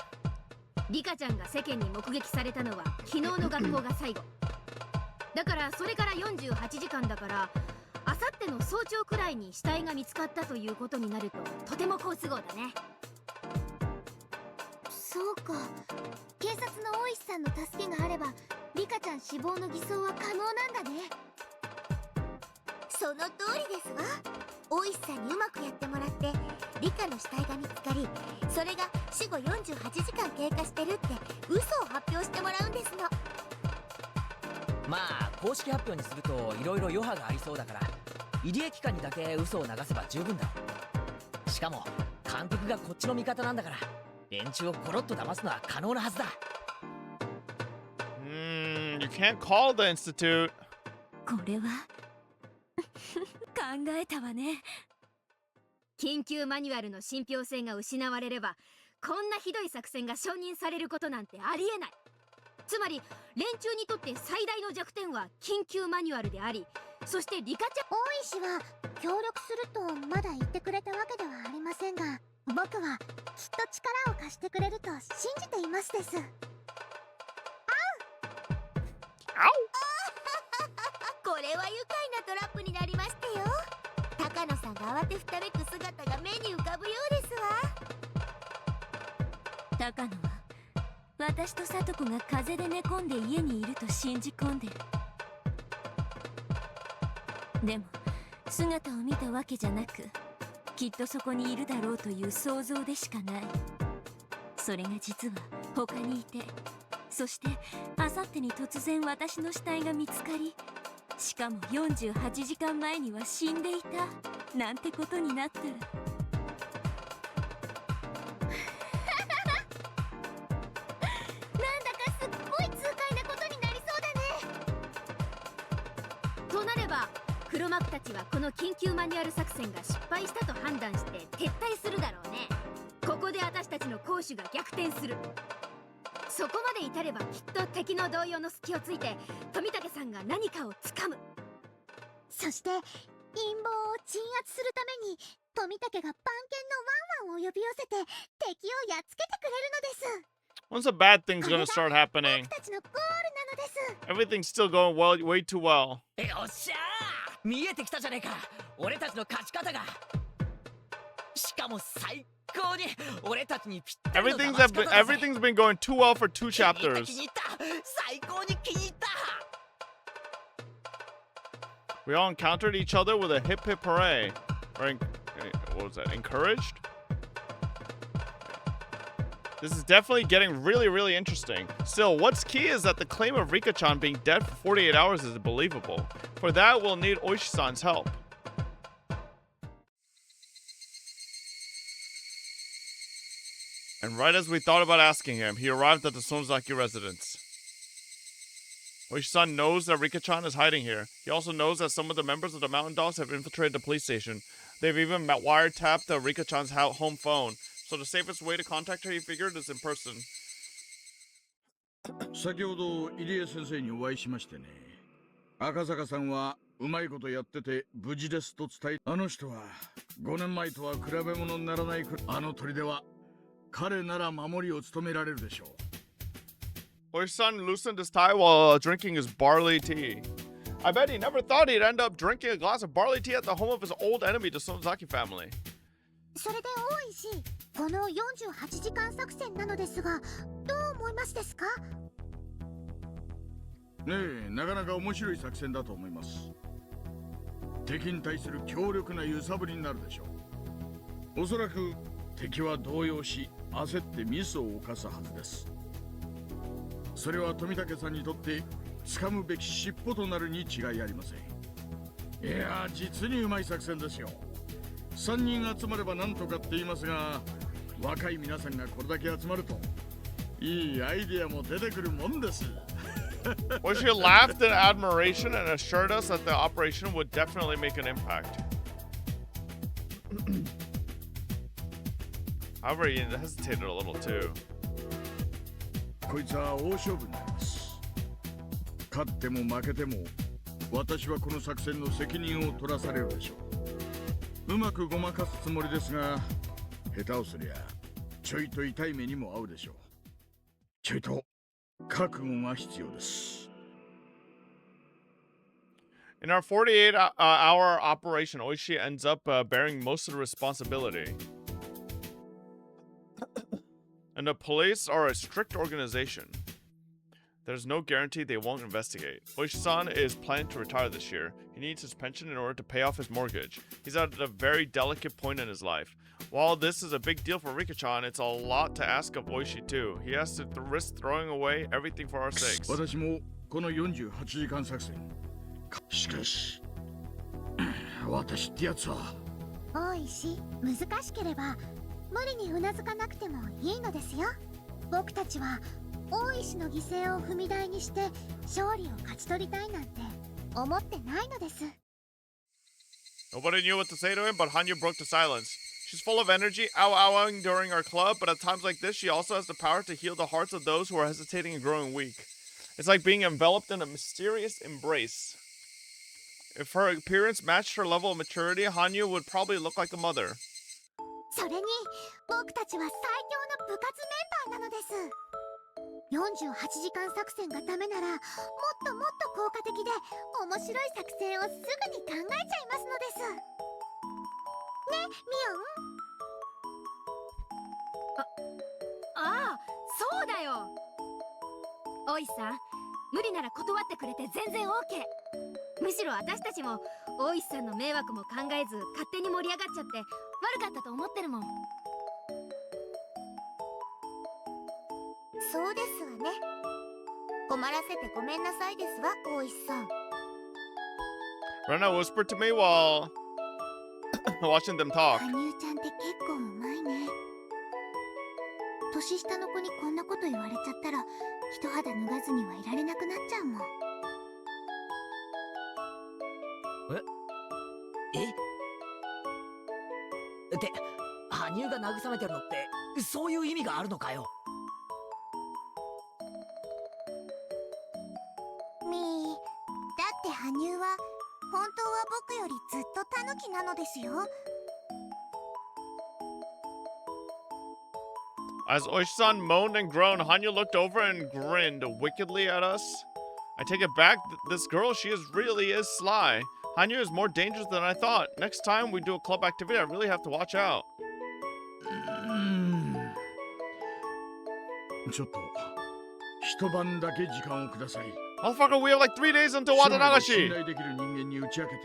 リカちゃんが世間に目撃されたのは昨日の学校が最後だから、それから48時間だから、あさっっての早朝くらいに死体が見つかったということになるととても好都合だね。そうか、警察の大石さんの助けがあればリカちゃん死亡の偽装は可能なんだね。その通りですわ。大石さんにうまくやってもらってリカの死体が見つかり、それが死後48時間経過してるって嘘を発表してもらうんですの。まあ公式発表にするといろいろ余波がありそうだから、入江機関にだけ嘘を流せば十分だろう。しかも監督がこっちの味方なんだから、連中をコロッと騙すのは可能なはずだ。You can't call the institute. これは考えたわね。緊急マニュアルの信憑性が失われれば、こんなひどい作戦が承認されることなんてありえない。つまり連中にとって最大の弱点は緊急マニュアルであり、そしてリカちゃん。大石は協力するとまだ言ってくれたわけではありませんが、僕はきっと力を貸してくれると信じていますです。これは愉快なトラップになりましたよ。高野さんが慌てふためく姿が目に浮かぶようですわ。高野は私と聡子が風邪で寝込んで家にいると信じ込んでる。でも姿を見たわけじゃなく、きっとそこにいるだろうという想像でしかない。それが実は他にいて、そしてあさってに突然私の死体が見つかり、しかも48時間前には死んでいたなんてことになったら。なんだかすっごい痛快なことになりそうだね。となれば黒幕たちはこの緊急マニュアル作戦が失敗したと判断して撤退するだろうね。ここで私たちの攻守が逆転する。そこまで至ればきっと敵の動揺の隙をついて富武さんが何かをつかむ。そして陰謀を鎮圧するために富武が番犬のワンワンを呼び寄せて敵をやっつけてくれるのです。 When's the bad things gonna start happening? 僕たちのゴールなのです。 Everything's still going well, way too well. よっしゃー、見えてきたじゃねえか、俺たちの勝ち方が。しかも最高に俺たちにぴったりの騙し方だぜ。Everything's been going too well for 2 chapters. 気に入った、最高に気に入った。We all encountered each other with a hip hip hooray. Or, what was that? Encouraged? This is definitely getting really, really interesting. Still, what's key is that the claim of Rika-chan being dead for 48 hours is believable. For that, we'll need Oishi-san's help. And right as we thought about asking him, he arrived at the Sonozaki residence. Oishi-san knows that Rika-chan is hiding here. He also knows that some of the members of the Mountain Dogs have infiltrated the police station. They've even wiretapped Rika-chan's home phone. So the safest way to contact her, he figured, is in person. 先ほど入江先生にお会いしましてね。赤坂さんはうまいことやってて無事ですと伝え、あの人は5年前とは比べ物にならないくらい、あの砦は彼なら守りを務められるでしょう。Oishi-san loosened his tie while drinking his barley tea. I bet he never thought he'd end up drinking a glass of barley tea at the home of his old enemy, the Sonozaki family. それで大石、この48時間作戦なのですが、どう思いますですか？ねえ、なかなか面白い作戦だと思います。敵に対する強力な揺さぶりになるでしょう。おそらく敵は動揺し、焦ってミスを犯すはずです。それは富武さんにとって掴むべき尻尾となるに違いありません。いや、実にうまい作戦ですよ。3人集まればなんとかって言いますが、若い皆さんがこれだけ集まるといいアイデアも出てくるもんです。Oishi laughed in admiration and assured us that the operation would definitely make an impact. However, he hesitated a little too. こいつは大勝負になります。勝っても負けても私はこの作戦の責任を取らされるでしょう。うまくごまかすつもりですが、下手をすりゃちょいと痛い目にも合うでしょう。ちょいと覚悟が必要です。In our 48-hour operation, Oishi ends up bearing most of the responsibility. And the police are a strict organization. There's no guarantee they won't investigate. Oishi-san is planning to retire this year. He needs his pension in order to pay off his mortgage. He's at a very delicate point in his life. While this is a big deal for Rika-chan, it's a lot to ask of Oishi too. He has to risk throwing away everything for our sakes. 私もこの48時間作戦。しかし、私ってやつは。大石、難しければ無理にうなずかなくてもいいのですよ。僕たちは大石の犠牲を踏み台にして勝利を勝ち取りたいなんて思ってないのです。Nobody knew what to say to him, but Hanyu broke the silence. She's full of energy, ow-owing during our club, but at times like this, she also has the power to heal the hearts of those who are hesitating and growing weak. It's like being enveloped in a mysterious embrace. If her appearance matched her level of maturity, Hanyu would probably look like a mother. それに僕たちは最強の部活メンバーなのです。48時間作戦がダメならもっともっと効果的で面白い作戦をすぐに考えちゃいますのです。ね、ミオン。ああ、そうだよ。おいさん、無理なら断ってくれて全然 OK。むしろ私たちも大石さんの迷惑も考えず勝手に盛り上がっちゃって悪かったと思ってるもん。そうですわね。困らせてごめんなさいですわ、大石さん。Rena whispered to me while watching them talk. 羽生ちゃんって結構うまいね。年下の子にこんなこと言われちゃったら一肌脱がずにはいられなくなっちゃうもん。って羽生が慰めてるのってそういう意味があるのかよ。みー、だって羽生は本当は僕よりずっとタヌキなのですよ。As Oishi-san moaned and groaned, Hanyu looked over and grinned wickedly at us. I take it back, this girl, she really is sly. Hanyu is more dangerous than I thought. Next time we do a club activity, I really have to watch out. ちょっと一晩だけ時間をください。Motherfucker, we have like 3 days until 信 Watanagashi. 頼できる人間に打ち明けて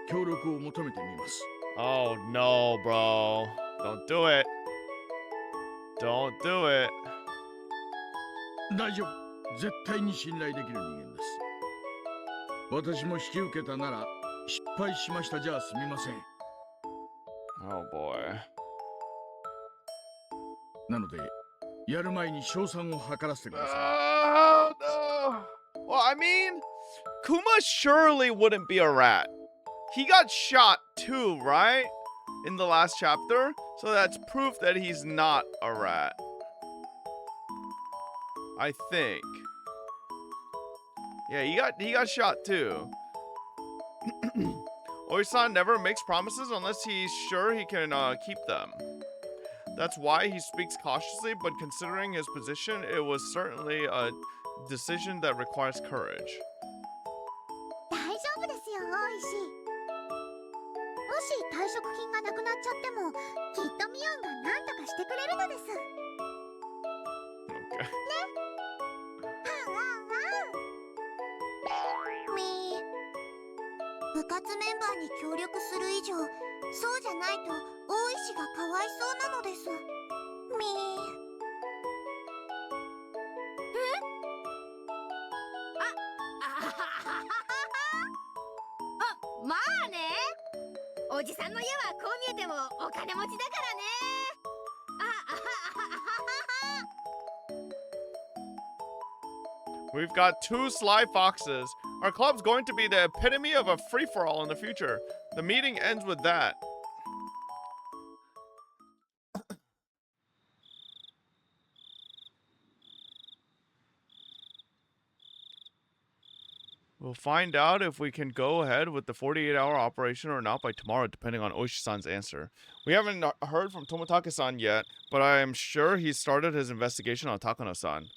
協力を求めてみます。Oh no, bro. Don't do it. Don't do it. 大丈夫。絶対に信頼できる人間です。私も引き受けたなら失敗しましたじゃすみません。Oh boy. なのでやる前に賞賛を図らせてください。Oh no. Well, I mean, Kuma surely wouldn't be a rat. He got shot too, right? In the last chapter. So that's proof that he's not a rat. I think. Yeah, he got shot too. Oisan never makes promises unless he's sure he can keep them. That's why he speaks cautiously, but considering his position, it was certainly a decision that requires courage. 大丈夫ですよ、大石。もし退職金がなくなっちゃってもきっとミオンが何とかしてくれるのです。Okay. ね。みー、部活メンバーに協力する以上、そうじゃないと大石がかわいそうなのです。みー。まあね、おじさんの家はこう見えてもお金持ちだからね。We've got 2 sly foxes. Our club's going to be the epitome of a free-for-all in the future. The meeting ends with that. We'll find out if we can go ahead with the 48-hour operation or not by tomorrow, depending on Oishi-san's answer. We haven't heard from Tomotake-san yet, but I am sure he started his investigation on Takano-san.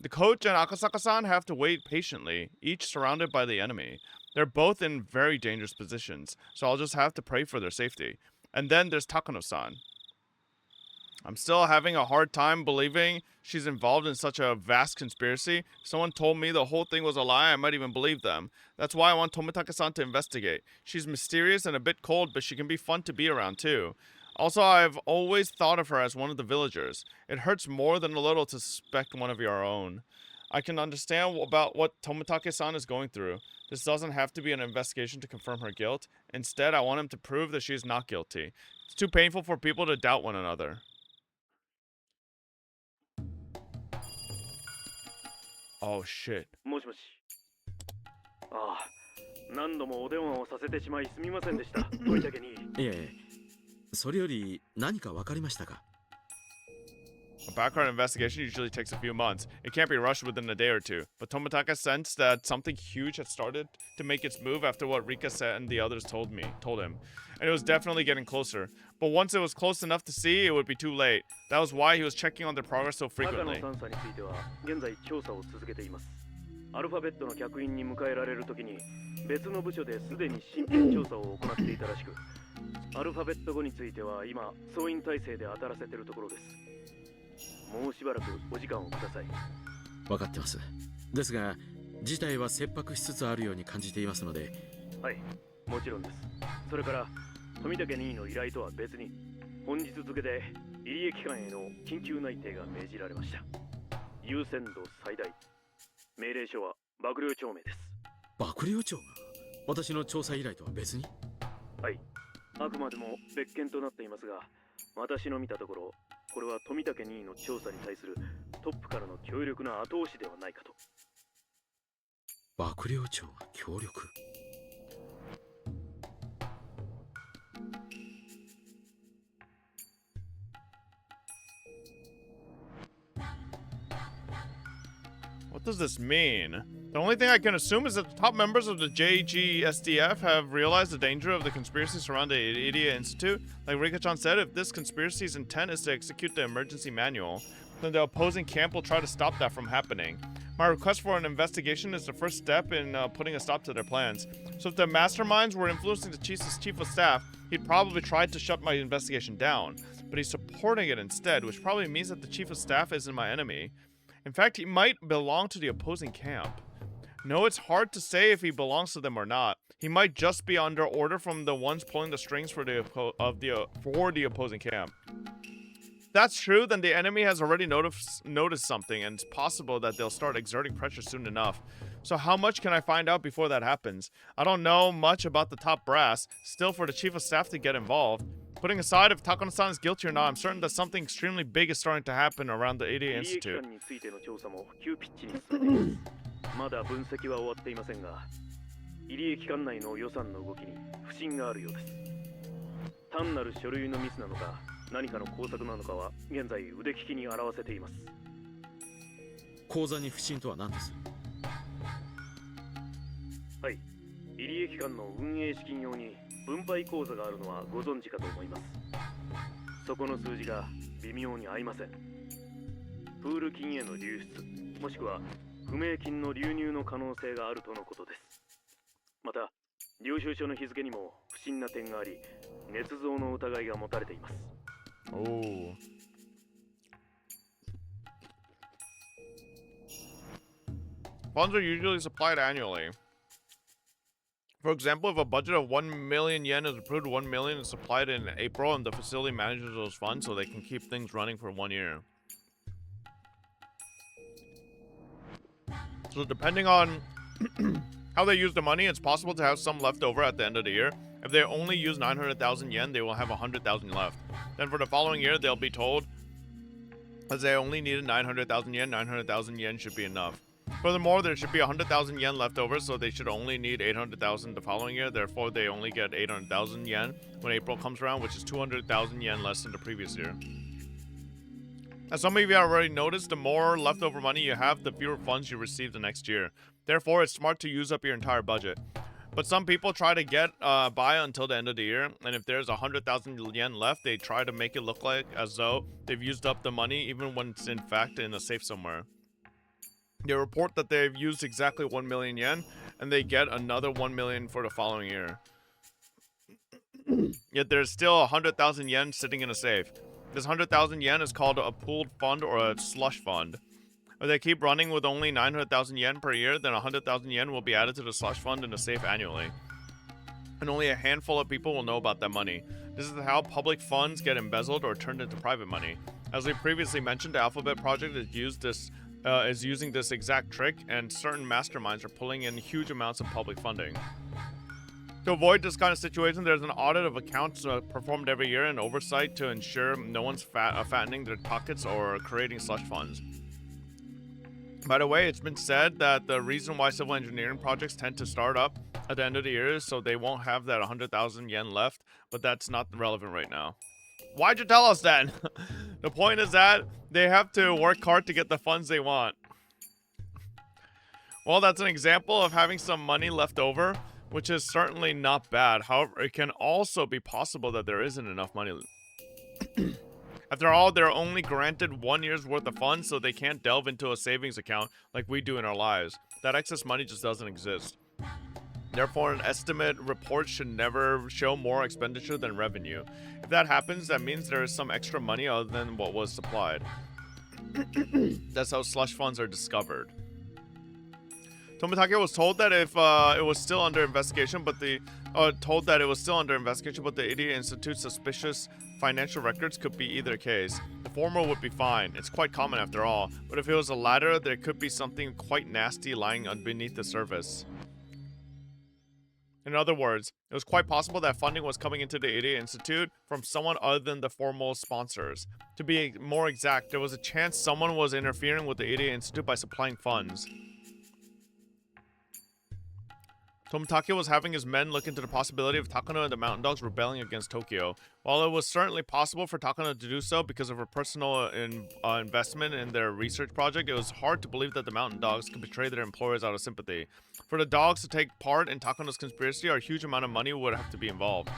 The coach and Akasaka-san have to wait patiently, each surrounded by the enemy. They're both in very dangerous positions, so I'll just have to pray for their safety. And then there's Takano-san. I'm still having a hard time believing she's involved in such a vast conspiracy. If someone told me the whole thing was a lie, I might even believe them. That's why I want Tomitake-san to investigate. She's mysterious and a bit cold, but she can be fun to be around too. Also, I've always thought of her as one of the villagers. It hurts more than a little to suspect one of your own. I can understand about what Tomitake-san is going through. This doesn't have to be an investigation to confirm her guilt. Instead, I want him to prove that she is not guilty. It's too painful for people to doubt one another. Oh shit. もしもし。ああ、何度もお電話をさせてしまいすみませんでした。問いだけに。いえ、それより何か分かりましたか? A background investigation usually takes a few months. It can't be rushed within a day or two. But Tomitake sensed that something huge had started to make its move after what Rika said and the others told him. And it was definitely getting closer. But once it was close enough to see, it would be too late. That was why he was checking on their progress so frequently. 赤の3社については現在調査を続けています。アルファベットの客員に迎えられるときに別の部署ですでに身辺調査を行っていたらしく、アルファベット後については今総員体制で当たらせているところです。もうしばらくお時間をください。分かってます。ですが、事態は切迫しつつあるように感じていますので。はい、もちろんです。それから、富武任意の依頼とは別に、本日付で入江機関への緊急内定が命じられました。優先度最大。命令書は幕僚長命です。幕僚長が私の調査依頼とは別に？はい、あくまでも別件となっていますが、私の見たところ、これは富武任意の調査に対するトップからの強力な後押しではないかと。幕僚長が協力。What does this mean? The only thing I can assume is that the top members of the JGSDF have realized the danger of the conspiracy surrounding the Idia Institute. Like Rika-chan said, if this conspiracy's intent is to execute the emergency manual, then the opposing camp will try to stop that from happening. My request for an investigation is the first step in putting a stop to their plans. So if the masterminds were influencing the chief of staff, he'd probably try to shut my investigation down. But he's supporting it instead, which probably means that the chief of staff isn't my enemy. In fact, he might belong to the opposing camp. No, it's hard to say if he belongs to them or not. He might just be under order from the ones pulling the strings for the opposing camp. If that's true, then the enemy has already noticed something, and it's possible that they'll start exerting pressure soon enough. So how much can I find out before that happens? I don't know much about the top brass. Still, for the chief of staff to get involved. Putting aside if Takano-san is guilty or not, I'm certain that something extremely big is starting to happen around the Idia Institute. まだ分析は終わっていませんが、入江機関内の予算の動きに不審があるようです。単なる書類のミスなのか、何かの工作なのかは現在腕利きに表せています。口座に不審とは何です？はい、入江機関の運営資金用に分配口座があるのはご存知かと思います。そこの数字が微妙に合いません。プール金への流出、もしくは不明金の流入の可能性があるとのことです。また、領収書の日付にも不審な点があり、捏造の疑いが持たれています。Oh. Funds are usually supplied annually. For example, if a budget of 1 million yen is approved, 1 million is supplied in April, and the facility manages those funds so they can keep things running for 1 year. So depending on how they use the money, it's possible to have some left over at the end of the year. If they only use 900,000 yen, they will have 100,000 left. Then for the following year, they'll be told, as they only needed 900,000 yen, 900,000 yen should be enough. Furthermore, there should be 100,000 yen left over, so they should only need 800,000 the following year. Therefore, they only get 800,000 yen when April comes around, which is 200,000 yen less than the previous year. As some of you have already noticed, the more leftover money you have, the fewer funds you receive the next year. Therefore, it's smart to use up your entire budget. But some people try to get by until the end of the year, and if there's 100,000 yen left, they try to make it look like as though they've used up the money, even when it's in fact in a safe somewhere. They report that they've used exactly 1 million yen, and they get another 1 million for the following year. Yet there's still 100,000 yen sitting in a safe. This 100,000 yen is called a pooled fund or a slush fund. If they keep running with only 900,000 yen per year, then 100,000 yen will be added to the slush fund in the safe annually. And only a handful of people will know about that money. This is how public funds get embezzled or turned into private money. As we previously mentioned, the Alphabet Project is using this exact trick, and certain masterminds are pulling in huge amounts of public funding. To avoid this kind of situation, there's an audit of accounts performed every year and oversight to ensure no one's fattening their pockets or creating slush funds. By the way, it's been said that the reason why civil engineering projects tend to start up at the end of the year is so they won't have that 100,000 yen left, but that's not relevant right now. Why'd you tell us then? The point is that they have to work hard to get the funds they want. Well, that's an example of having some money left over, which is certainly not bad. However, it can also be possible that there isn't enough money. After all, they're only granted 1 year's worth of funds, so they can't delve into a savings account like we do in our lives. That excess money just doesn't exist. Therefore, an estimate report should never show more expenditure than revenue. If that happens, that means there is some extra money other than what was supplied. That's how slush funds are discovered. Tomitake was told that if it was still under investigation, but the Idiot Institute's suspicious financial records could be either case. The former would be fine. It's quite common after all. But if it was the latter, there could be something quite nasty lying beneath the surface. In other words, it was quite possible that funding was coming into the Idiot Institute from someone other than the formal sponsors. To be more exact, there was a chance someone was interfering with the Idiot Institute by supplying funds. Tomitake was having his men look into the possibility of Takano and the Mountain Dogs rebelling against Tokyo. While it was certainly possible for Takano to do so because of her personal investment in their research project, it was hard to believe that the Mountain Dogs could betray their employers out of sympathy. For the dogs to take part in Takano's conspiracy, a huge amount of money would have to be involved.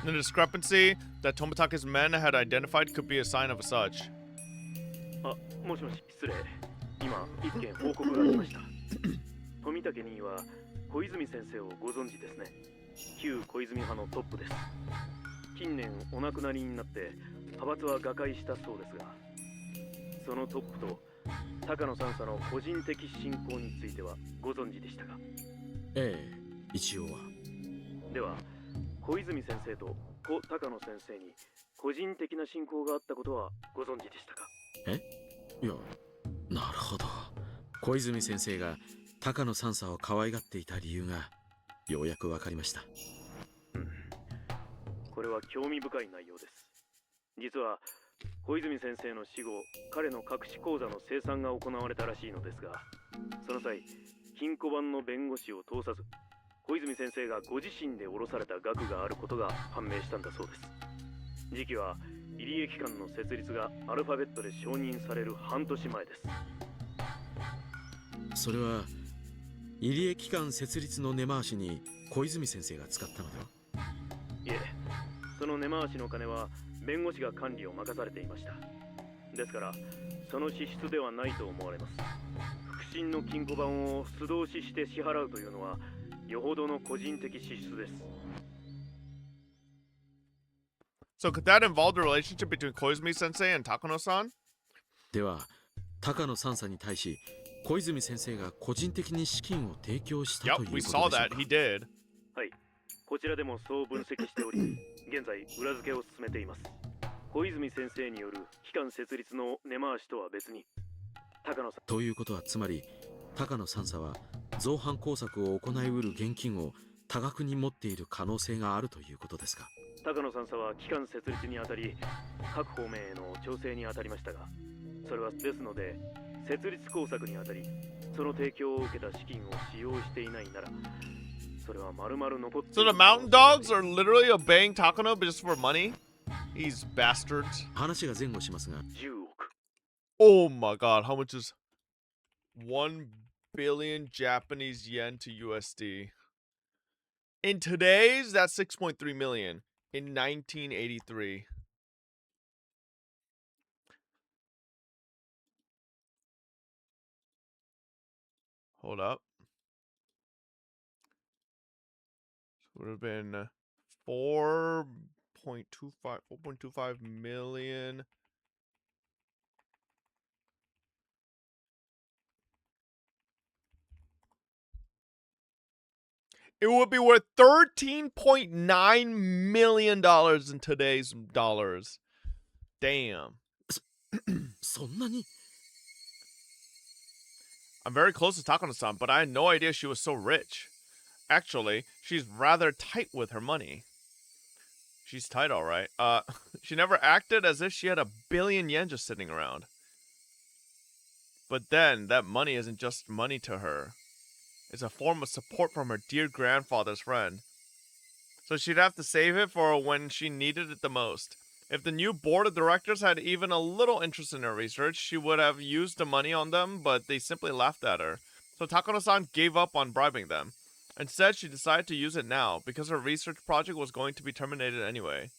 The discrepancy that Tomitake's men had identified could be a sign of such. もしもし、失礼。今、一件報告がありました。富武には小泉先生をご存知ですね。旧小泉派のトップです。近年お亡くなりになって派閥は瓦解したそうですが、そのトップと高野三佐の個人的信仰についてはご存知でしたか？ええ、一応は。では、小泉先生と小高野先生に個人的な信仰があったことはご存知でしたか？いや、なるほど。小泉先生が高野三佐を可愛がっていた理由がようやくわかりました。これは興味深い内容です。実は小泉先生の死後、彼の隠し口座の清算が行われたらしいのですが、その際、金庫番の弁護士を通さず、小泉先生がご自身で下ろされた額があることが判明したんだそうです。時期は入江機関の設立がアルファベットで承認される半年前です。それは入江機関設立の根回しに小泉先生が使ったのでは？いえ、その根回しの金は弁護士が管理を任されていました。ですからその支出ではないと思われます。腹心の金庫番を素通しして支払うというのはよほどの個人的支出です。So could that involve the relationship between Koizumi Sensei and Takano-san? では、高野三佐に対し小泉先生が個人的に資金を提供したということでしょうか？ Yep, we saw that. He did. はい、こちらでもそう分析しており、現在裏付けを進めています。小泉先生による機関設立の根回しとは別に、高野さんということはつまり高野三佐は造反工作を行いうる現金を多額に持っている可能性があるということですか？高野三佐は機関設立にあたり各方面への調整にあたりましたが、それはですので設立工作にあたりその提供を受けた資金を使用していないなら、それは丸々残って。 So the Mountain Dogs are literally obeying Takano just for money? These bastards. 話が前後しますが、10億。 Oh my god, how much is 1 billion Japanese yen to USD? In today's, that's 6.3 million. In 1983. Hold up. Would have been 4.25 million. It would be worth $13.9 million in today's dollars. Damn. そんなに I'm very close to Takano-san, but I had no idea she was so rich. Actually, she's rather tight with her money. She's tight, alright. She never acted as if she had a billion yen just sitting around. But then, that money isn't just money to her. It's a form of support from her dear grandfather's friend. So she'd have to save it for when she needed it the most. If the new board of directors had even a little interest in her research, she would have used the money on them, but they simply laughed at her. So Takano-san gave up on bribing them. Instead, she decided to use it now, because her research project was going to be terminated anyway.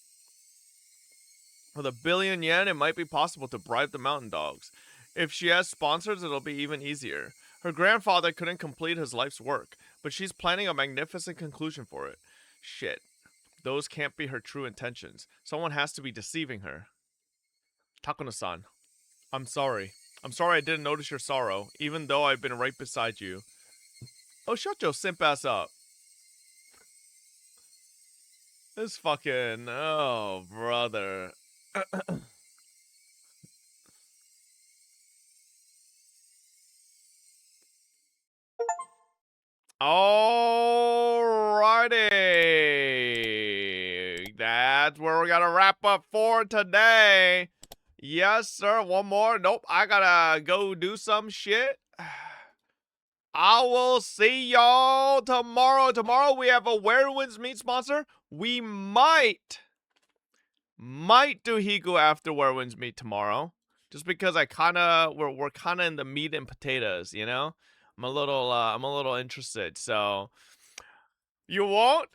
With a billion yen, it might be possible to bribe the mountain dogs. If she has sponsors, it'll be even easier. Her grandfather couldn't complete his life's work, but she's planning a magnificent conclusion for it. Shit. Those can't be her true intentions. Someone has to be deceiving her. Takano-san, I'm sorry. I'm sorry I didn't notice your sorrow, even though I've been right beside you. Oh, shut your simp ass up. This fucking... Oh, brother. Alrighty. That's where we gotta wrap up for today. Yes, sir. One more. Nope. I gotta go do some shit. I will see y'all tomorrow. Tomorrow we have a Where Winds Meet sponsor. We might do Higu after Where Winds Meet tomorrow. Just because we're kinda in the meat and potatoes, you know? I'm a little interested, so you won't?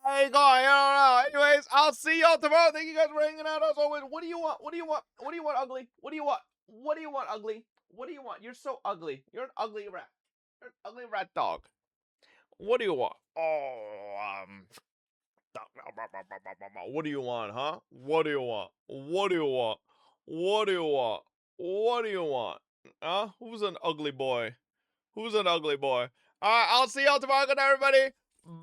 I don't know. Anyways, I'll see y'all tomorrow. Thank you guys for hanging out as always. What do you want? What do you want? What do you want, ugly? What do you want? What do you want, ugly? What do you want? You're so ugly. You're an ugly rat. You're an ugly rat dog. What do you want? Oh, what do you want, huh? What do you want? What do you want? What do you want? What do you want? Huh? Who's an ugly boy? Who's an ugly boy? Alright, I'll see y'all tomorrow. Good night, everybody.